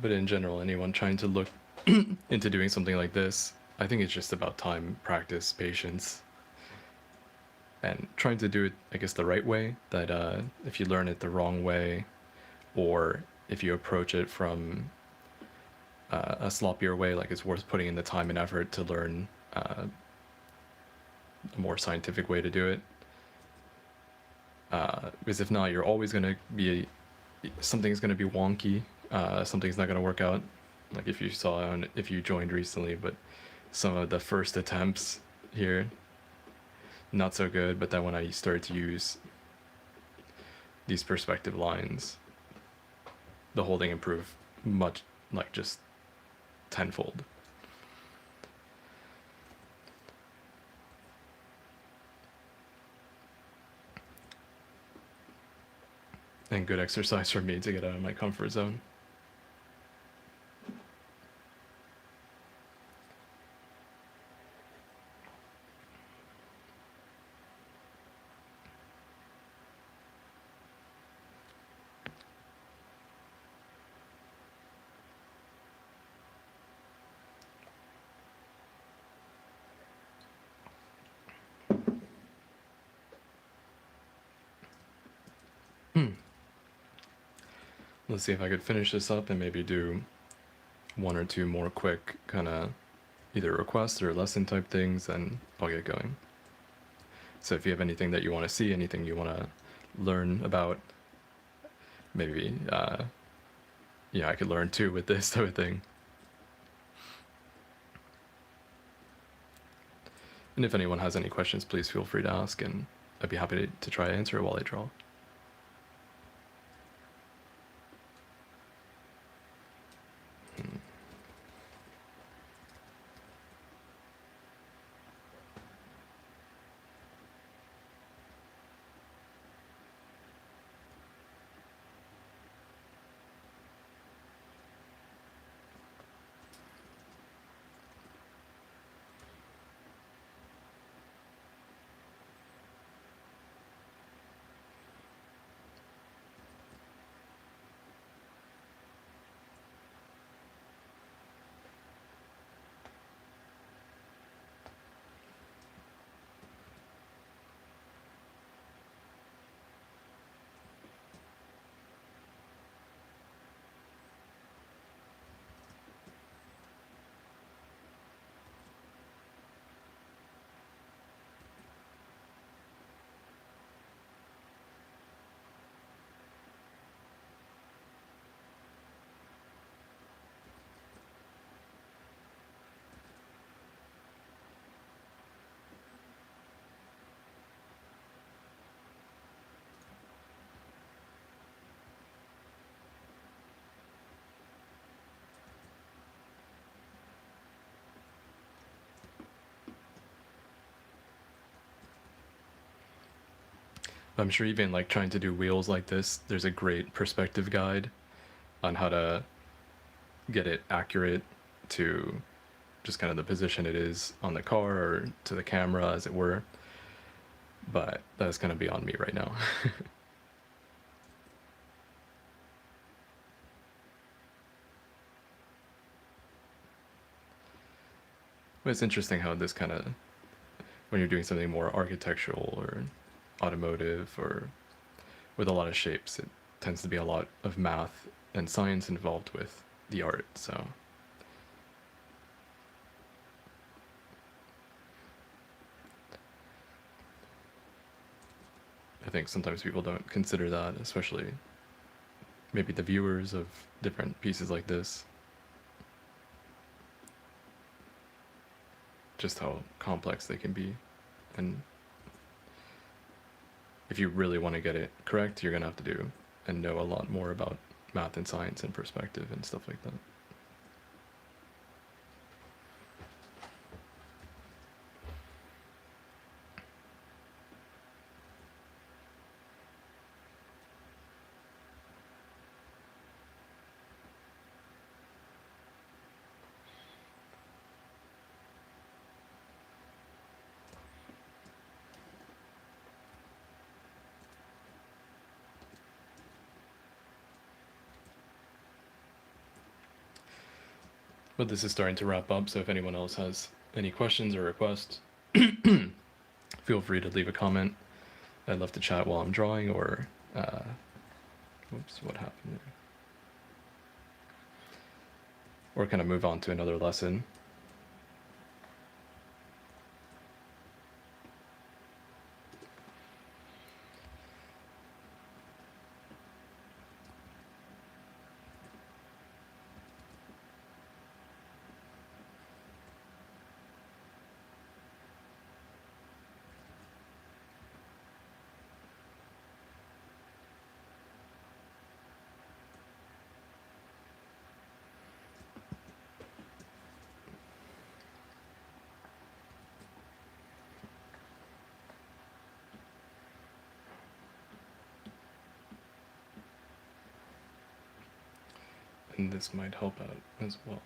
But in general, anyone trying to look into doing something like this, I think it's just about time, practice, patience, and trying to do it, I guess, the right way. That if you learn it the wrong way, or if you approach it from a sloppier way, like it's worth putting in the time and effort to learn a more scientific way to do it. Because if not, you're always going to be, something's going to be wonky, something's not going to work out. Like if you saw, if you joined recently, but some of the first attempts here, not so good, but then when I started to use these perspective lines, the holding improved much, like just tenfold. And good exercise for me to get out of my comfort zone. Let's see if I could finish this up and maybe do one or two more quick kind of either requests or lesson type things, and I'll get going. So if you have anything that you want to see, anything you want to learn about, maybe, yeah, I could learn too with this type of thing. And if anyone has any questions, please feel free to ask, and I'd be happy to try to answer it while I draw. I'm sure even like trying to do wheels like this, there's a great perspective guide on how to get it accurate to just kind of the position it is on the car or to the camera, as it were. But that's going to be on me right now. But it's interesting how this kind of, when you're doing something more architectural or automotive or with a lot of shapes, it tends to be a lot of math and science involved with the art. So I think sometimes people don't consider that, especially maybe the viewers of different pieces like this, just how complex they can be. And if you really want to get it correct, you're going to have to do and know a lot more about math and science and perspective and stuff like that. But this is starting to wrap up, so if anyone else has any questions or requests, feel free to leave a comment. I'd love to chat while I'm drawing, or whoops, what happened there? Or kind of move on to another lesson. And this might help out as well.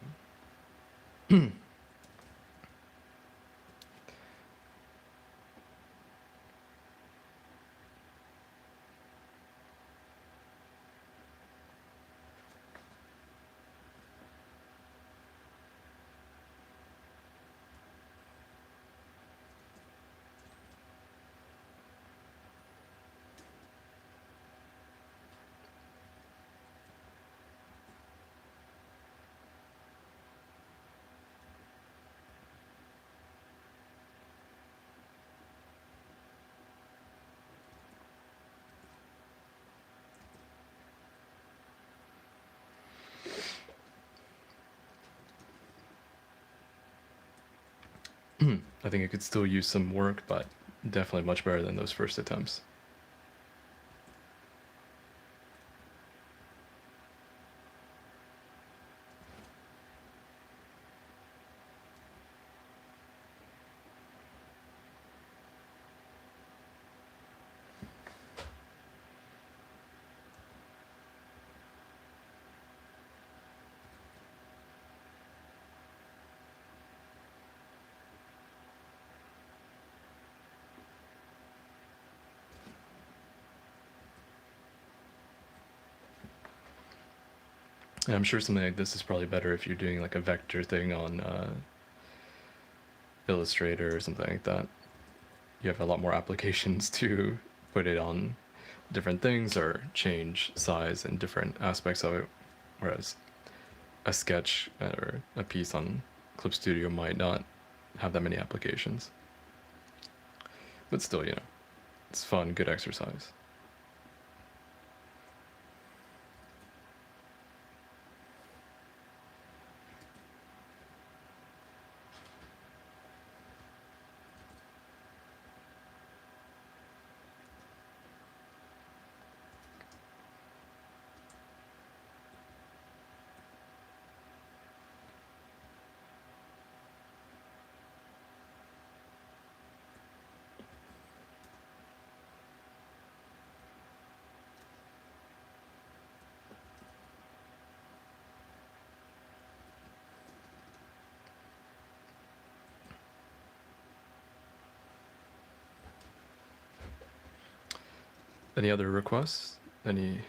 I think it could still use some work, but definitely much better than those first attempts. And I'm sure something like this is probably better if you're doing like a vector thing on Illustrator or something like that. You have a lot more applications to put it on different things or change size and different aspects of it, whereas a sketch or a piece on Clip Studio might not have that many applications. But still, you know, it's fun, good exercise. Any other requests? Any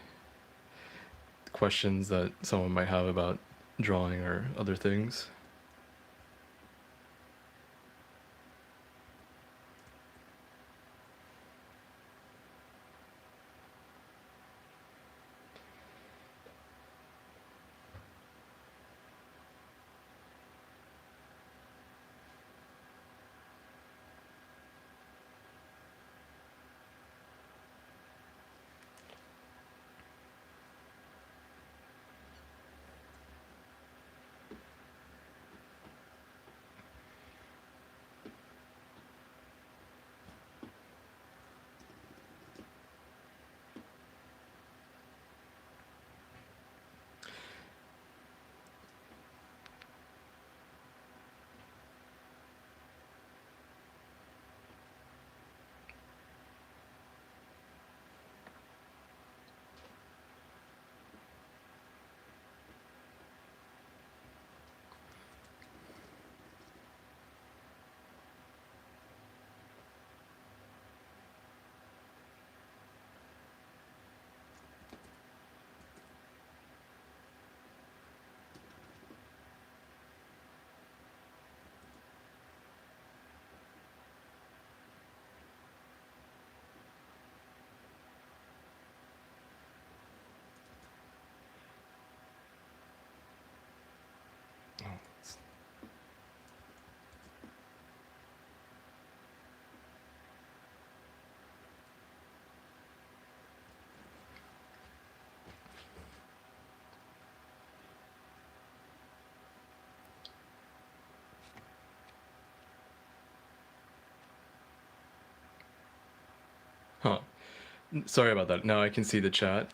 questions that someone might have about drawing or other things? Huh. Sorry about that. Now I can see the chat.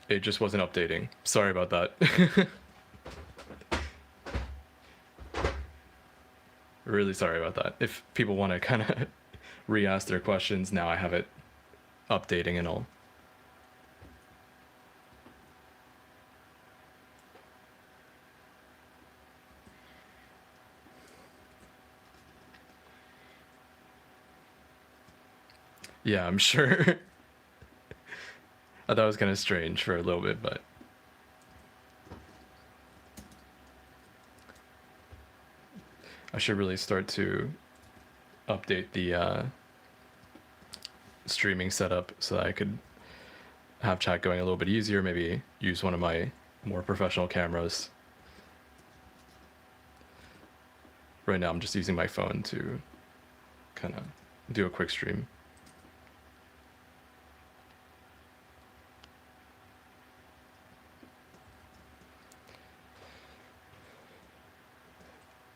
It just wasn't updating. Sorry about that. Really sorry about that. If people want to kind of re-ask their questions, now I have it updating and all. Yeah, I'm sure. I thought it was kind of strange for a little bit, but I should really start to update the streaming setup so that I could have chat going a little bit easier. Maybe use one of my more professional cameras. Right now, I'm just using my phone to kind of do a quick stream.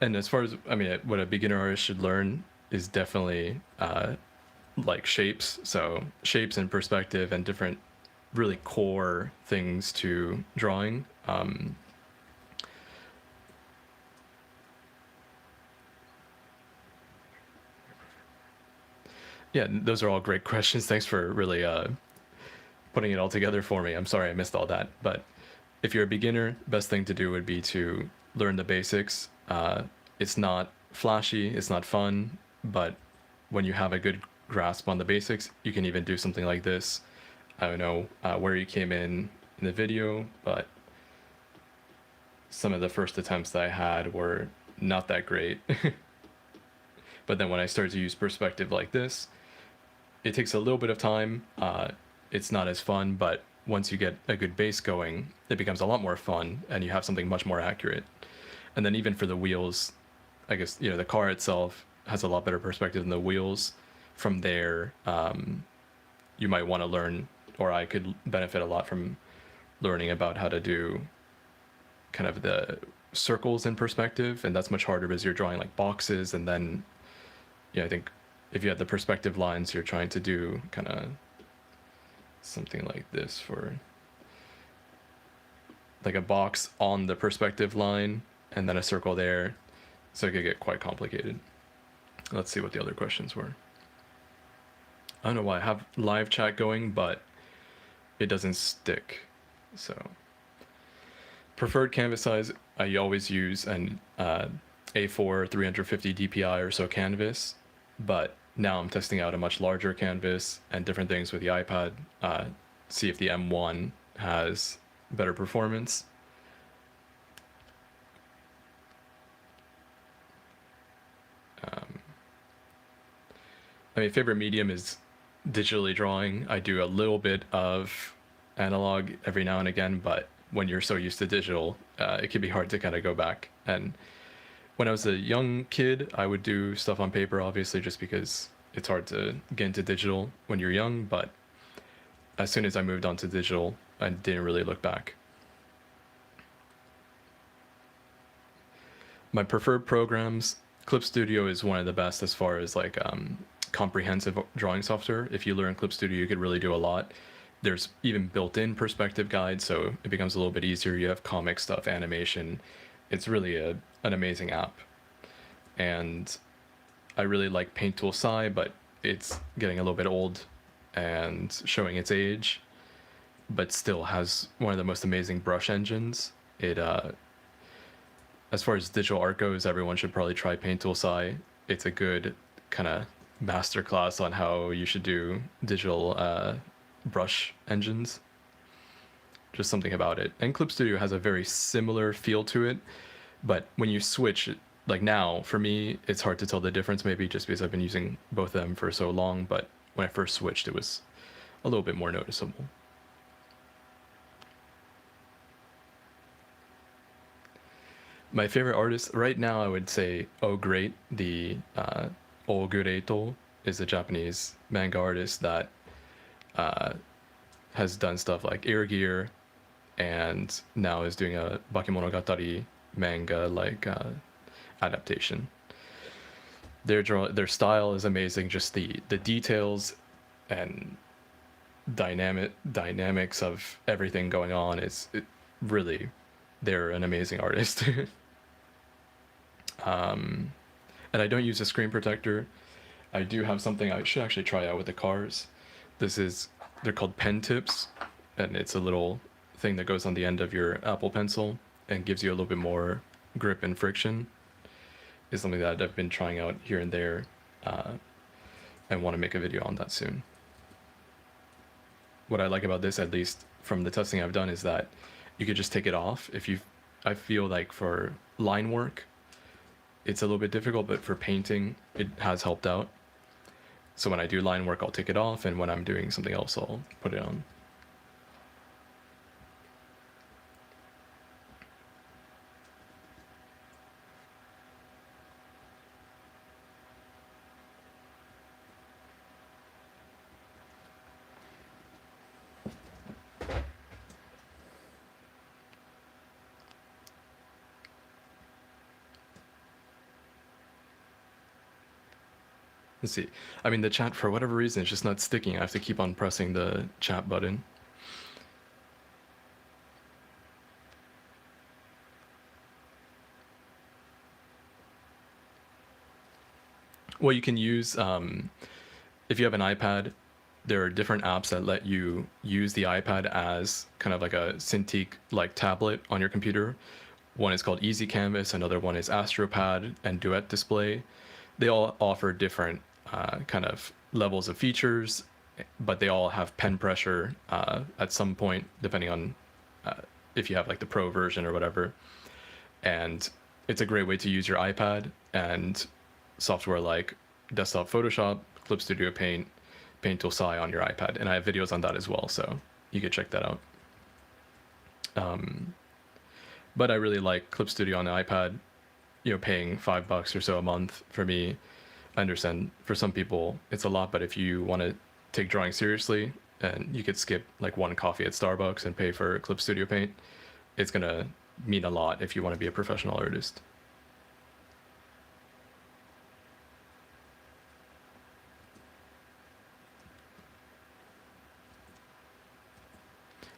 And as far as, I mean, what a beginner artist should learn is definitely like shapes. So shapes and perspective and different really core things to drawing. Yeah, those are all great questions. Thanks for really putting it all together for me. I'm sorry I missed all that. But if you're a beginner, best thing to do would be to learn the basics. It's not flashy, it's not fun, but when you have a good grasp on the basics, you can even do something like this. I don't know where you came in the video, but some of the first attempts that I had were not that great. But then when I started to use perspective like this, it takes a little bit of time. It's not as fun, but once you get a good base going, it becomes a lot more fun and you have something much more accurate. And then even for the wheels, I guess, you know, the car itself has a lot better perspective than the wheels. From there, you might want to learn, or I could benefit a lot from learning about how to do kind of the circles in perspective. And that's much harder because you're drawing like boxes. And then, yeah, I think if you have the perspective lines, you're trying to do kind of something like this for like a box on the perspective line and then a circle there. So it could get quite complicated. Let's see what the other questions were. I don't know why I have live chat going, but it doesn't stick. So preferred canvas size, I always use an A4 350 DPI or so canvas, but now I'm testing out a much larger canvas and different things with the iPad. See if the M1 has better performance. I mean, favorite medium is digitally drawing. I do a little bit of analog every now and again, but when you're so used to digital, it can be hard to kind of go back. And when I was a young kid, I would do stuff on paper, obviously, just because it's hard to get into digital when you're young. But as soon as I moved on to digital, I didn't really look back. My preferred programs, Clip Studio is one of the best as far as like comprehensive drawing software. If you learn Clip Studio, you could really do a lot. There's even built-in perspective guides, so it becomes a little bit easier. You have comic stuff, animation. It's really an amazing app. And I really like Paint Tool Sci, but it's getting a little bit old and showing its age, but still has one of the most amazing brush engines. It as far as digital art goes, everyone should probably try Paint Tool Sci. It's a good kind of masterclass on how you should do digital brush engines. Just something about it. And Clip Studio has a very similar feel to it, but when you switch, like now, for me, it's hard to tell the difference, maybe just because I've been using both of them for so long, but when I first switched, it was a little bit more noticeable. My favorite artist right now, I would say, oh great, the Ogureito is a Japanese manga artist that has done stuff like Air Gear, and now is doing a Bakemonogatari manga like adaptation. Their style is amazing. Just the details and dynamics of everything going on is really, they're an amazing artist. And I don't use a screen protector. I do have something I should actually try out with the cars. This is, they're called pen tips, and it's a little thing that goes on the end of your Apple Pencil and gives you a little bit more grip and friction. Is something that I've been trying out here and there, and want to make a video on that soon. What I like about this, at least from the testing I've done, is that you could just take it off if you. I feel like for line work, it's a little bit difficult, but for painting, it has helped out. So when I do line work, I'll take it off, and when I'm doing something else, I'll put it on. Let's see. I mean, the chat, for whatever reason, it's just not sticking. I have to keep on pressing the chat button. Well, you can use, if you have an iPad, there are different apps that let you use the iPad as kind of like a Cintiq-like tablet on your computer. One is called Easy Canvas, another one is AstroPad and Duet Display. They all offer different kind of levels of features, but they all have pen pressure at some point, depending on if you have like the Pro version or whatever. And it's a great way to use your iPad and software like Desktop Photoshop, Clip Studio Paint, Paint Tool SAI on your iPad. And I have videos on that as well, so you could check that out. But I really like Clip Studio on the iPad. You know, paying $5 or so a month for me. I understand for some people it's a lot, but if you want to take drawing seriously, and you could skip like one coffee at Starbucks and pay for Clip Studio Paint, it's gonna mean a lot if you want to be a professional artist.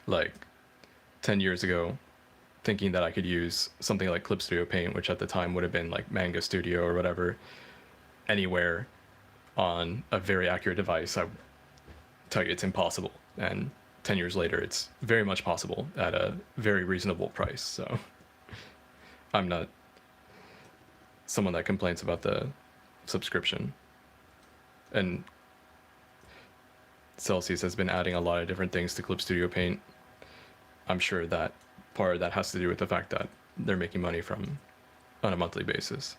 Like 10 years ago, thinking that I could use something like Clip Studio Paint, which at the time would have been like Manga Studio or whatever, anywhere on a very accurate device, I tell you it's impossible. And 10 years later, it's very much possible at a very reasonable price. So I'm not someone that complains about the subscription. And Celsius has been adding a lot of different things to Clip Studio Paint. I'm sure that part of that has to do with the fact that they're making money from on a monthly basis.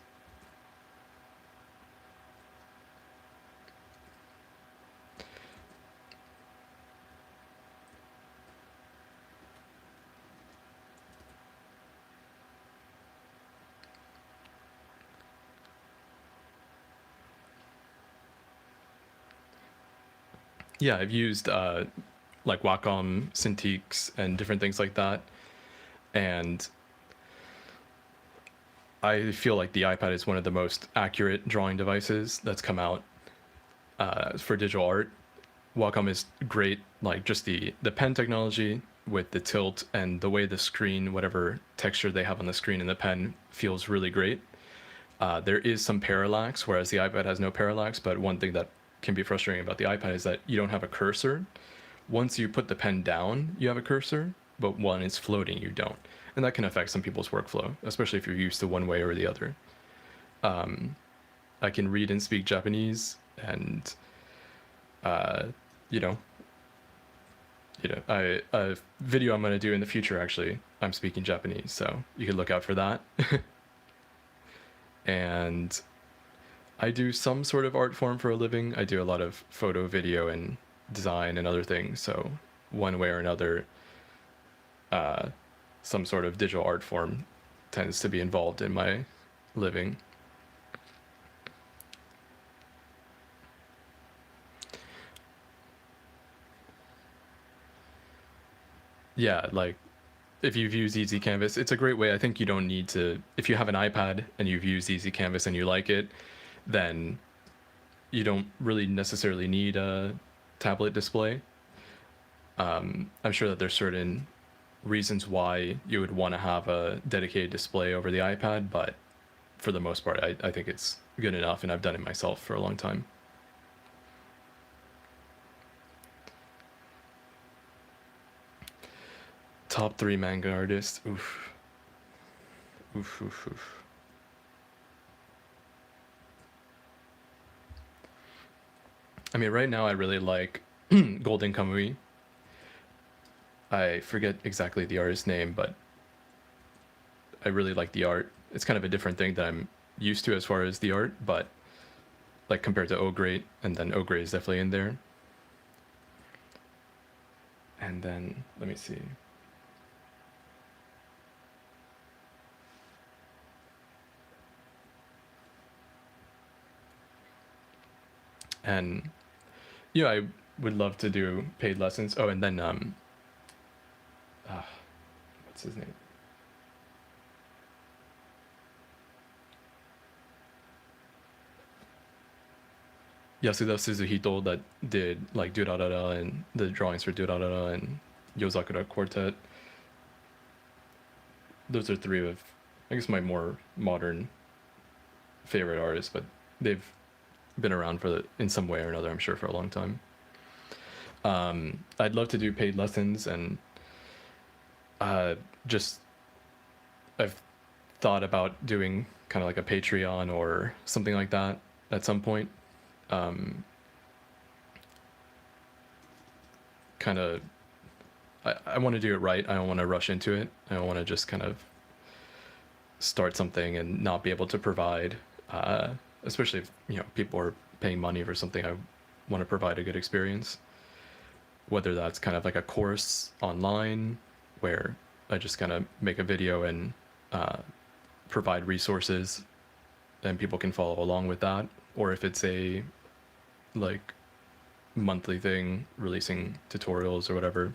Yeah, I've used like Wacom, Cintiqs, and different things like that. And I feel like the iPad is one of the most accurate drawing devices that's come out for digital art. Wacom is great, like just the pen technology with the tilt and the way the screen, whatever texture they have on the screen in the pen, feels really great. There is some parallax, whereas the iPad has no parallax, but one thing that can be frustrating about the iPad is that you don't have a cursor. Once you put the pen down, you have a cursor, but when it's floating, you don't. And that can affect some people's workflow, especially if you're used to one way or the other. I can read and speak Japanese, and you know, a video I'm gonna do in the future, actually, I'm speaking Japanese, so you can look out for that. And I do some sort of art form for a living. I do a lot of photo, video, and design and other things. So one way or another, some sort of digital art form tends to be involved in my living. Yeah, like if you've used Easy Canvas, it's a great way. I think you don't need to, if you have an iPad and you've used Easy Canvas and you like it, then you don't really necessarily need a tablet display. I'm sure that there's certain reasons why you would want to have a dedicated display over the iPad, but for the most part, I think it's good enough, and I've done it myself for a long time. Top 3 manga artists. Oof. Oof, oof, oof. I mean, right now I really like Golden Kamui. I forget exactly the artist's name, but I really like the art. It's kind of a different thing that I'm used to as far as the art, but like compared to O-Grade, and then O-Grade is definitely in there. And then, let me see. And yeah, I would love to do paid lessons. Oh, and then what's his name? Yasuda Suzuhito, that did like Durarara and the drawings for Durarara and Yozakura Quartet. Those are three of, I guess, my more modern favorite artists, but they've been around in some way or another, I'm sure, for a long time. I'd love to do paid lessons, and just I've thought about doing kind of like a Patreon or something like that at some point. Kind of, I want to do it right. I don't want to rush into it. I don't want to just kind of start something and not be able to provide, especially if people are paying money for something. I want to provide a good experience, whether that's kind of like a course online where I just kind of make a video and provide resources and people can follow along with that, or if it's a like monthly thing releasing tutorials or whatever.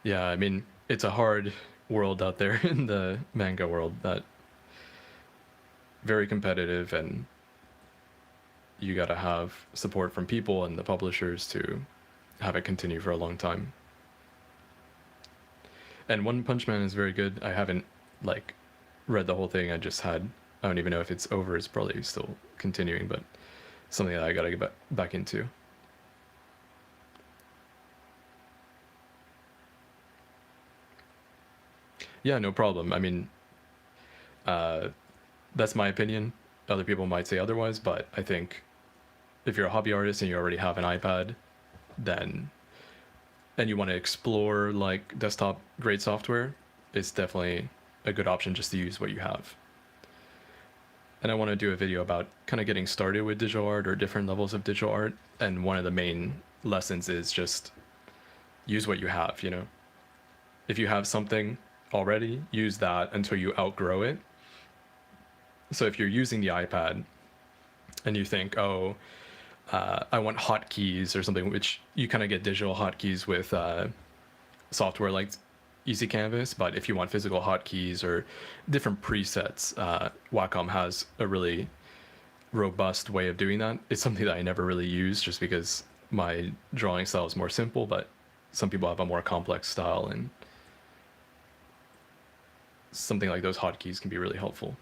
Yeah, I mean, it's a hard world out there in the manga world, that very competitive, and you got to have support from people and the publishers to have it continue for a long time. And One Punch Man is very good. I haven't like read the whole thing. I don't even know if it's over. It's probably still continuing, but something that I got to get back into. Yeah, no problem. I mean, uh, that's my opinion. Other people might say otherwise, but I think if you're a hobby artist and you already have an iPad, then and you want to explore like desktop grade software, it's definitely a good option just to use what you have. And I want to do a video about kind of getting started with digital art or different levels of digital art. And one of the main lessons is just use what you have, If you have something already, use that until you outgrow it. So if you're using the iPad and you think, oh, I want hotkeys or something, which you kind of get digital hotkeys with software like Easy Canvas, but if you want physical hotkeys or different presets, Wacom has a really robust way of doing that. It's something that I never really use just because my drawing style is more simple, but some people have a more complex style, and something like those hotkeys can be really helpful.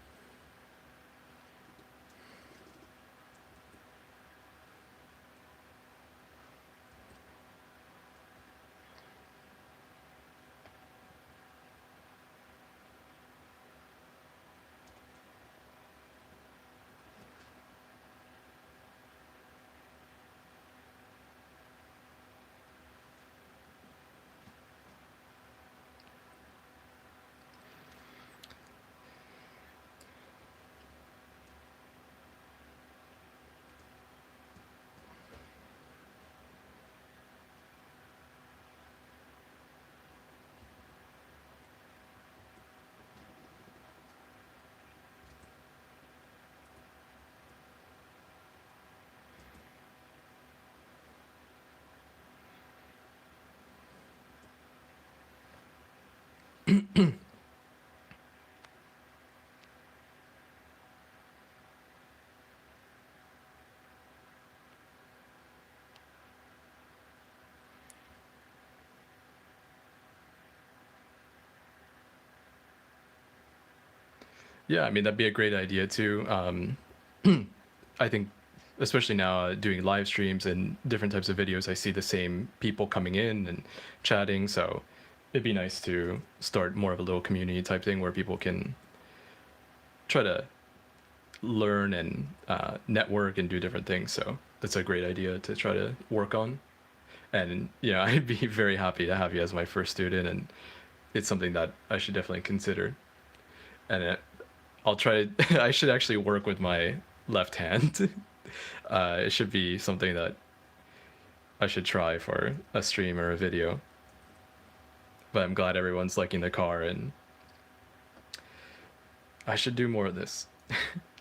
Yeah, I mean that'd be a great idea too. I think, especially now doing live streams and different types of videos, I see the same people coming in and chatting. So it'd be nice to start more of a little community type thing where people can try to learn and network and do different things. So that's a great idea to try to work on. And yeah, I'd be very happy to have you as my first student, and it's something that I should definitely consider. And I'll try. I should actually work with my left hand. It should be something that I should try for a stream or a video. But I'm glad everyone's liking the car, and I should do more of this.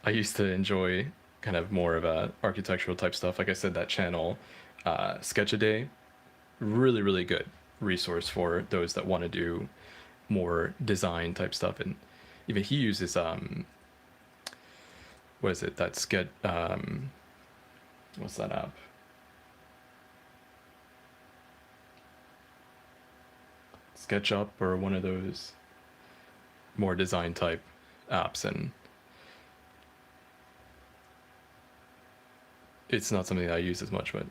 I used to enjoy kind of more of a architectural type stuff. Like I said, that channel, Sketch a Day, really really good resource for those that want to do more design type stuff. And even he uses what is it, that sketch, what's that app, SketchUp, or one of those more design type apps. And it's not something that I use as much, but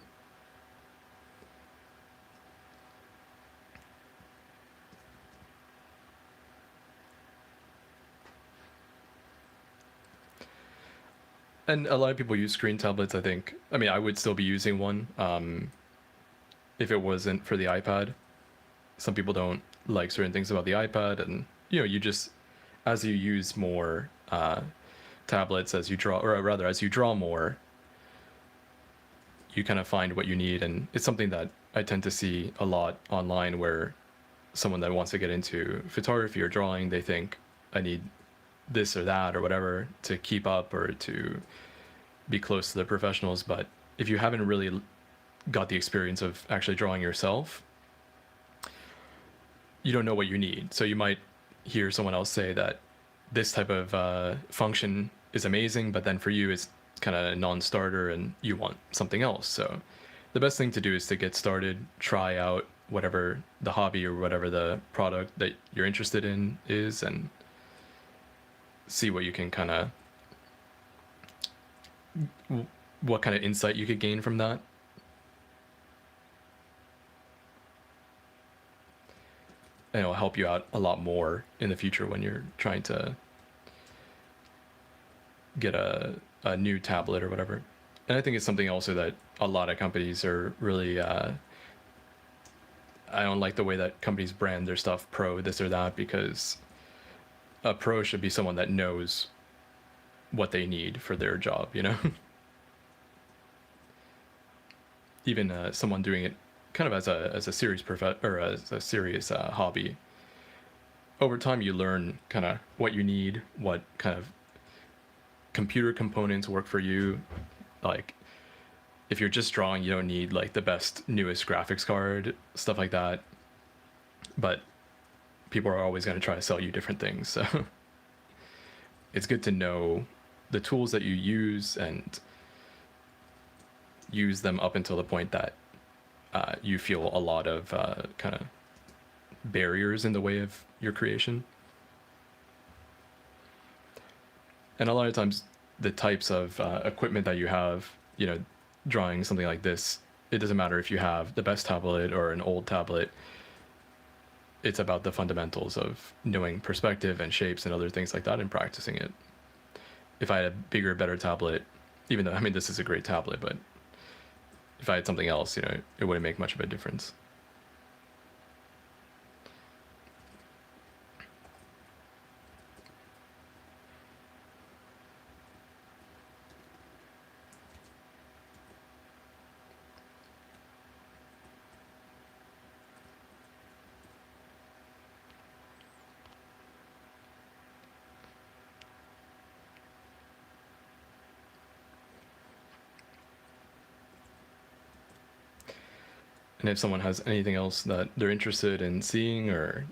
and a lot of people use screen tablets. I think, I mean, I would still be using one if it wasn't for the iPad. Some people don't like certain things about the iPad, and you just, as you use more tablets, as you draw, or rather as you draw more, you kind of find what you need. And it's something that I tend to see a lot online, where someone that wants to get into photography or drawing, they think I need this or that or whatever to keep up or to be close to the professionals. But if you haven't really got the experience of actually drawing yourself, you don't know what you need. So you might hear someone else say that this type of function is amazing, but then for you it's kind of a non-starter and you want something else. So the best thing to do is to get started, try out whatever the hobby or whatever the product that you're interested in is, and see what you can kind of, what kind of insight you could gain from that. And it'll help you out a lot more in the future when you're trying to get a new tablet or whatever. And I think it's something also that a lot of companies are really I don't like the way that companies brand their stuff pro this or that, because a pro should be someone that knows what they need for their job, Even someone doing it kind of as a serious or as a serious hobby. Over time, you learn kind of what you need, what kind of computer components work for you. Like, if you're just drawing, you don't need like the best, newest graphics card, stuff like that. But people are always going to try to sell you different things. So it's good to know the tools that you use and use them up until the point that you feel a lot of kind of barriers in the way of your creation. And a lot of times, the types of equipment that you have, drawing something like this, it doesn't matter if you have the best tablet or an old tablet. It's about the fundamentals of knowing perspective and shapes and other things like that and practicing it. If I had a bigger, better tablet, even though, I mean, this is a great tablet, but if I had something else, it wouldn't make much of a difference. And if someone has anything else that they're interested in seeing or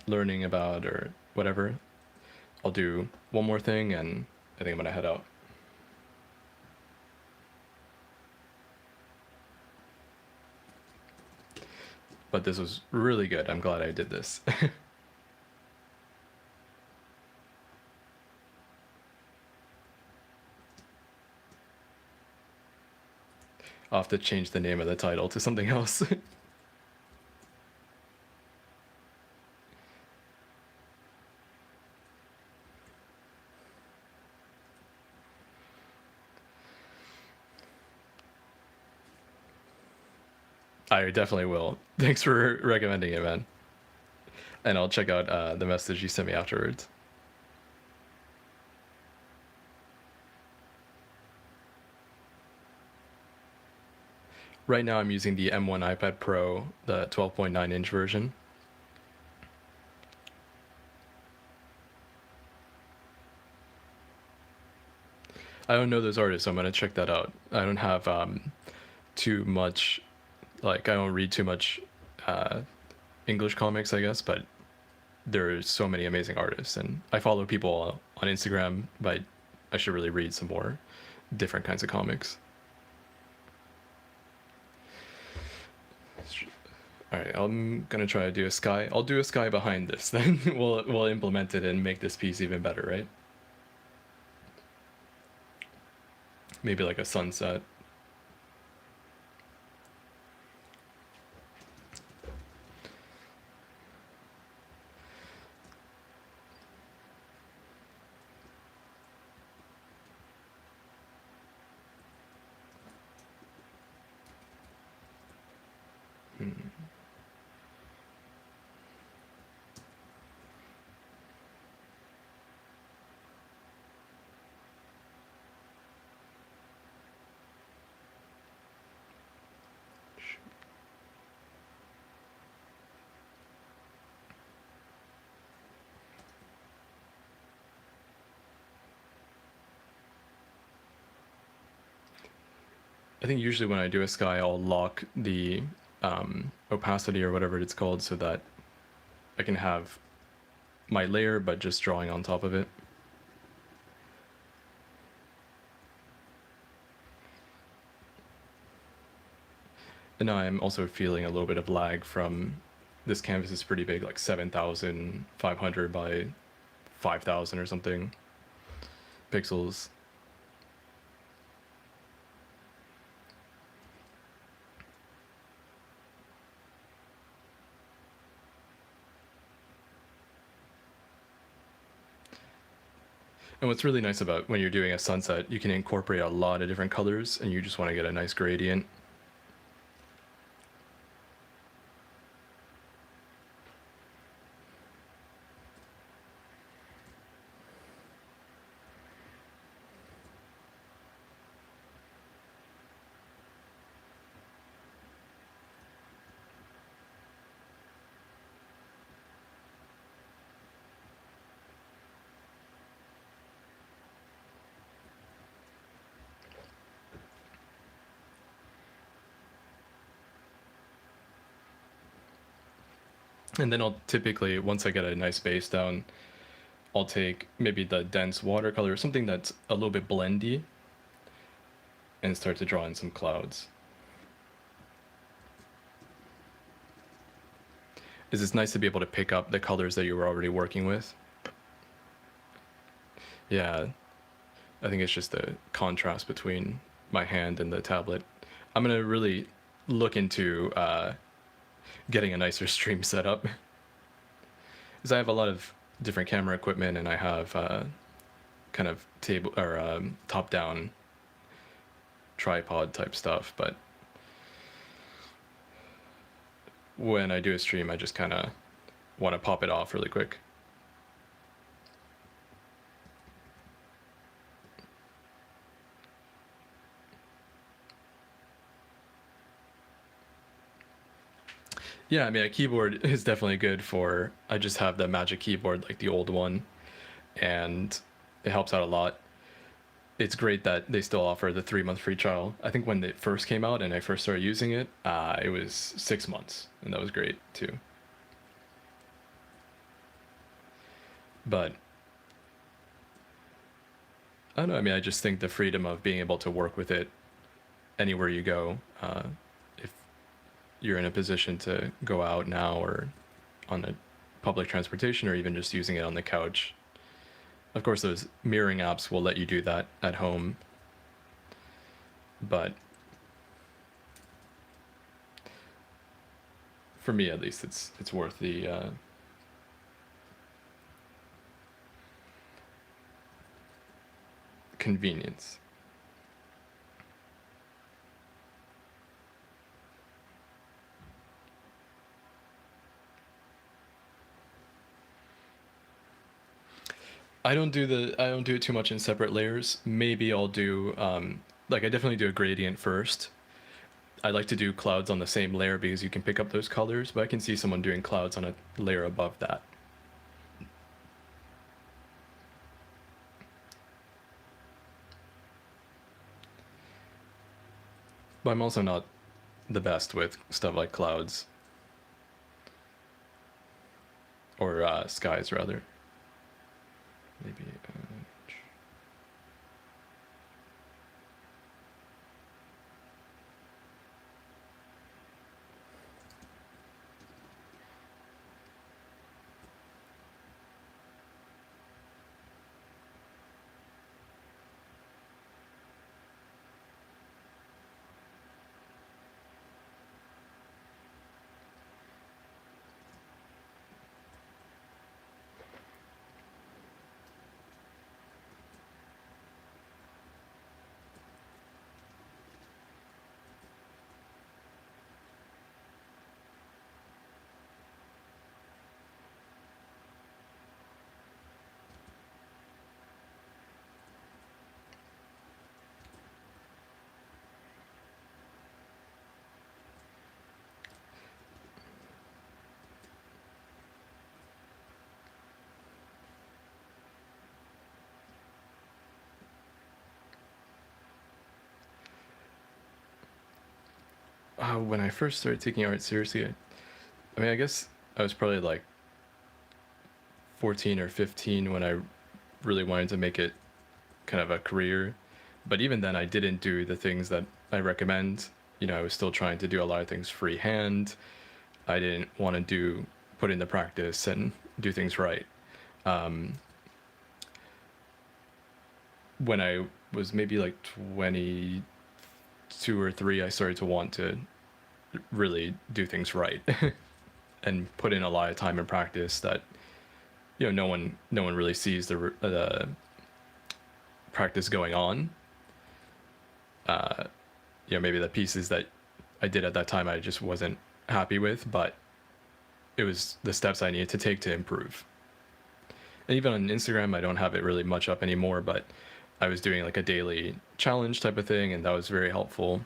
learning about or whatever, I'll do one more thing and I think I'm gonna head out. But this was really good. I'm glad I did this. I'll have to change the name of the title to something else. I definitely will. Thanks for recommending it, man. And I'll check out the message you sent me afterwards. Right now, I'm using the M1 iPad Pro, the 12.9-inch version. I don't know those artists, so I'm gonna check that out. I don't have too much, like I don't read too much uh, English comics, I guess, but there's so many amazing artists, and I follow people on Instagram, but I should really read some more different kinds of comics. All right, I'm gonna try to do a sky. I'll do a sky behind this, then we'll implement it and make this piece even better, right? Maybe like a sunset. Hmm. I think usually when I do a sky, I'll lock the opacity or whatever it's called so that I can have my layer, but just drawing on top of it. And now I'm also feeling a little bit of lag from this canvas is pretty big, like 7,500 by 5,000 or something pixels. And what's really nice about when you're doing a sunset, you can incorporate a lot of different colors and you just want to get a nice gradient. And then I'll typically, once I get a nice base down, I'll take maybe the dense watercolor, something that's a little bit blendy, and start to draw in some clouds. It's nice to be able to pick up the colors that you were already working with. Yeah, I think it's just the contrast between my hand and the tablet. I'm gonna really look into getting a nicer stream setup because I have a lot of different camera equipment and I have kind of table or top-down tripod type stuff, but when I do a stream, I just kind of want to pop it off really quick. Yeah, I mean, a keyboard is definitely good for. I just have the Magic Keyboard, like the old one, and it helps out a lot. it's great that they still offer the 3 month free trial. I think when it first came out and I first started using it, it was 6 months, and that was great too. But I don't know. I mean, I just think the freedom of being able to work with it anywhere you go, if you're in a position to go out now or on a public transportation or even just using it on the couch. Of course, those mirroring apps will let you do that at home, but for me at least, it's worth the convenience. I don't do it too much in separate layers. Maybe I'll do like I definitely do a gradient first. I like to do clouds on the same layer because you can pick up those colors, but I can see someone doing clouds on a layer above that. But I'm also not the best with stuff like clouds or skies rather. Maybe. When I first started taking art seriously, I mean, I guess I was probably like 14 or 15 when I really wanted to make it kind of a career. But even then, I didn't do the things that I recommend. You know, I was still trying to do a lot of things freehand. I didn't want to put in the practice and do things right. Um, when I was maybe like 22 or 3, I started to want to really do things right and put in a lot of time and practice that no one really sees the practice going on. Maybe the pieces that I did at that time I just wasn't happy with, but it was the steps I needed to take to improve. And even on Instagram, I don't have it really much up anymore, but I was doing like a daily challenge type of thing, and that was very helpful.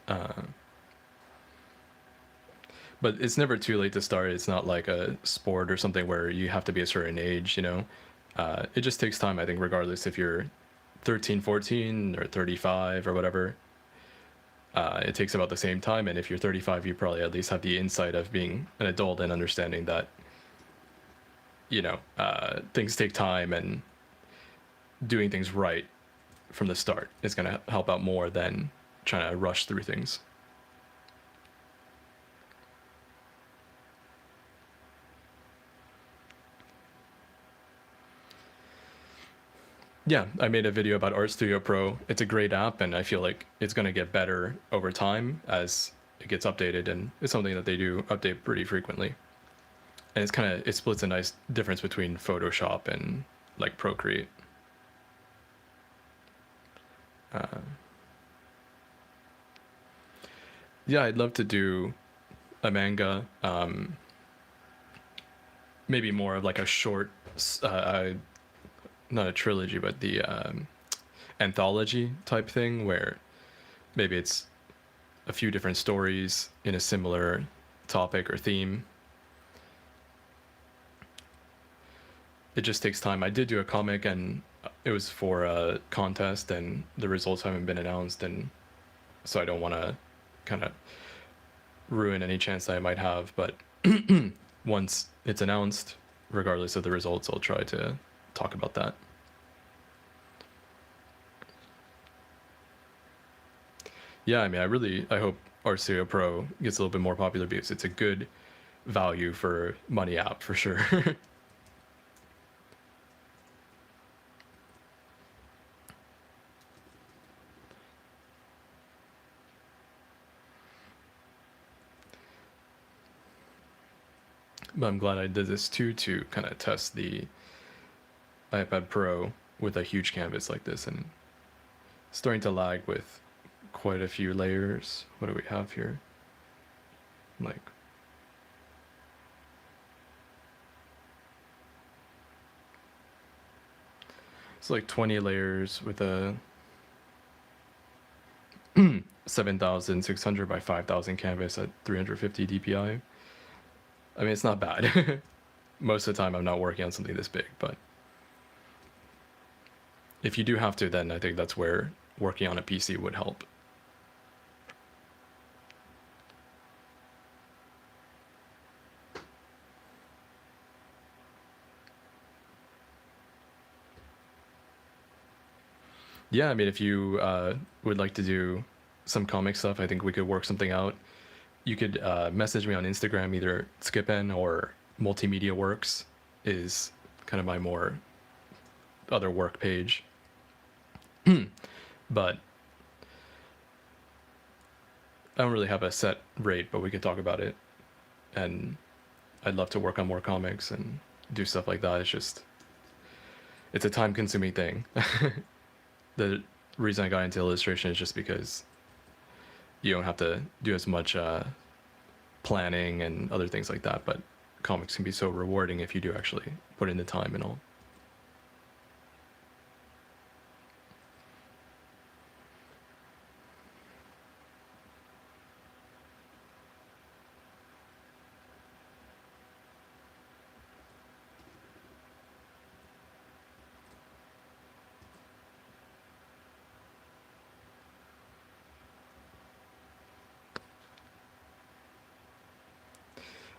Uh, but it's never too late to start. It's not like a sport or something where you have to be a certain age, you know? It just takes time, I think, regardless if you're 13, 14, or 35 or whatever. It takes about the same time. And if you're 35, you probably at least have the insight of being an adult and understanding that, things take time, and doing things right from the start is going to help out more than trying to rush through things. Yeah, I made a video about Art Studio Pro. It's a great app, and I feel like it's going to get better over time as it gets updated, and it's something that they do update pretty frequently. And it splits a nice difference between Photoshop and like Procreate. Uh, yeah, I'd love to do a manga, maybe more of like a short, not a trilogy, but the anthology type thing where maybe it's a few different stories in a similar topic or theme. It just takes time. I did do a comic, and it was for a contest, and the results haven't been announced, and so I don't want to kind of ruin any chance that I might have. But once it's announced, regardless of the results, I'll try to talk about that. Yeah, I mean, I hope RCO Pro gets a little bit more popular because it's a good value for money app for sure. But I'm glad I did this too, to kind of test the iPad Pro with a huge canvas like this, and starting to lag with quite a few layers. What do we have here? Like, it's like 20 layers with a 7,600 by 5,000 canvas at 350 DPI. I mean, it's not bad. Most of the time I'm not working on something this big, but if you do have to, then I think that's where working on a PC would help. Yeah, I mean, if you would like to do some comic stuff, I think we could work something out. You could message me on Instagram, either Skippen or Multimedia Works is kind of my more other work page. But I don't really have a set rate, but we could talk about it. And I'd love to work on more comics and do stuff like that. It's a time consuming thing. The reason I got into illustration is just because you don't have to do as much planning and other things like that, but comics can be so rewarding if you do actually put in the time and all.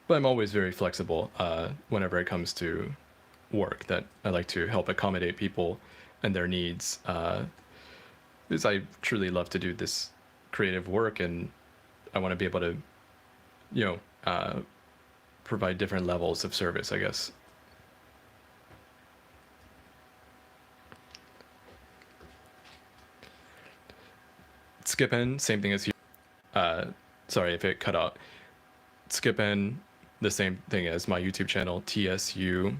But I'm always very flexible whenever it comes to work, that I like to help accommodate people and their needs, because I truly love to do this creative work, and I want to be able to, you know, provide different levels of service, I guess. Skippen, same thing as you. Sorry if it cut out. Skippen, the same thing as my YouTube channel, TSUKEPEN,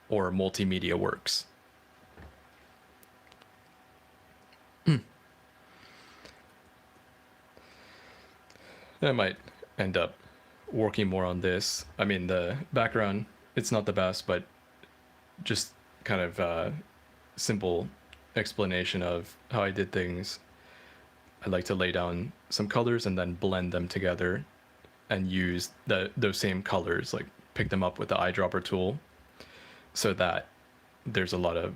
or Multimedia Works. I might end up working more on this. I mean, the background, it's not the best, but just kind of simple explanation of how I did things. I like to lay down some colors and then blend them together and use those same colors, like pick them up with the eyedropper tool, so that there's a lot of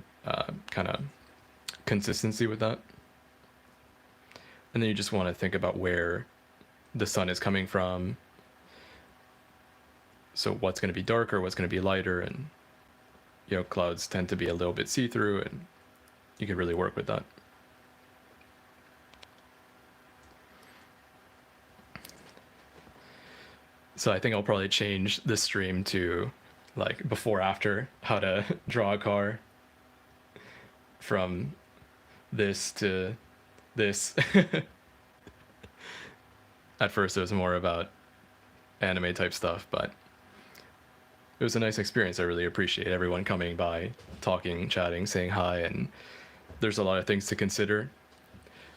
kind of consistency with that. And then you just want to think about where the sun is coming from. So what's going to be darker, what's going to be lighter, and clouds tend to be a little bit see-through, and you can really work with that. So I think I'll probably change this stream to like before after, how to draw a car, from this to this. At first it was more about anime type stuff, but it was a nice experience. I really appreciate everyone coming by, talking, chatting, saying hi, and there's a lot of things to consider.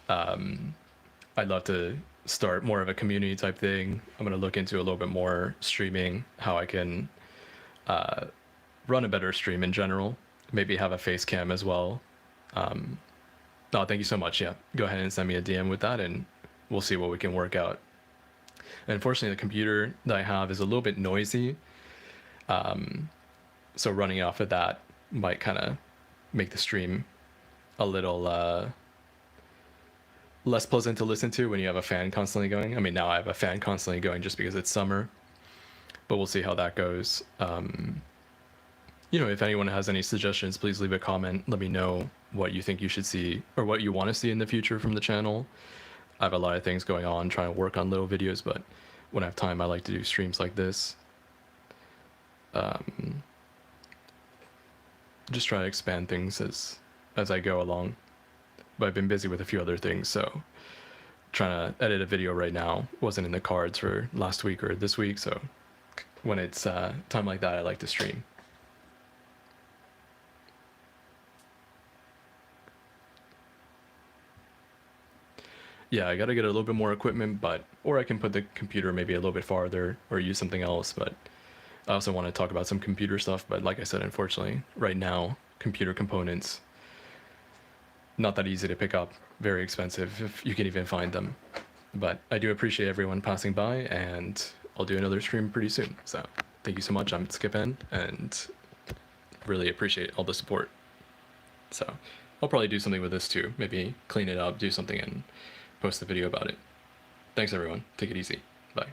I'd love to start more of a community type thing. I'm going to look into a little bit more streaming, how I can run a better stream in general, maybe have a face cam as well. Oh, thank you so much. Yeah, go ahead and send me a DM with that, and we'll see what we can work out. And unfortunately, the computer that I have is a little bit noisy, so running off of that might kind of make the stream a little less pleasant to listen to when you have a fan constantly going. I mean, now I have a fan constantly going just because it's summer, but we'll see how that goes. If anyone has any suggestions, please leave a comment. Let me know what you think you should see or what you want to see in the future from the channel. I have a lot of things going on, trying to work on little videos, but when I have time, I like to do streams like this. Just try to expand things as I go along. But I've been busy with a few other things, so trying to edit a video right now wasn't in the cards for last week or this week, so when it's time like that, I like to stream. Yeah, I gotta get a little bit more equipment, or I can put the computer maybe a little bit farther or use something else, but I also want to talk about some computer stuff, but like I said, unfortunately, right now, computer components, not that easy to pick up, very expensive if you can even find them. But I do appreciate everyone passing by, and I'll do another stream pretty soon. So thank you so much. I'm Skippen, and really appreciate all the support. So I'll probably do something with this too. Maybe clean it up, do something, and post a video about it. Thanks everyone. Take it easy. Bye.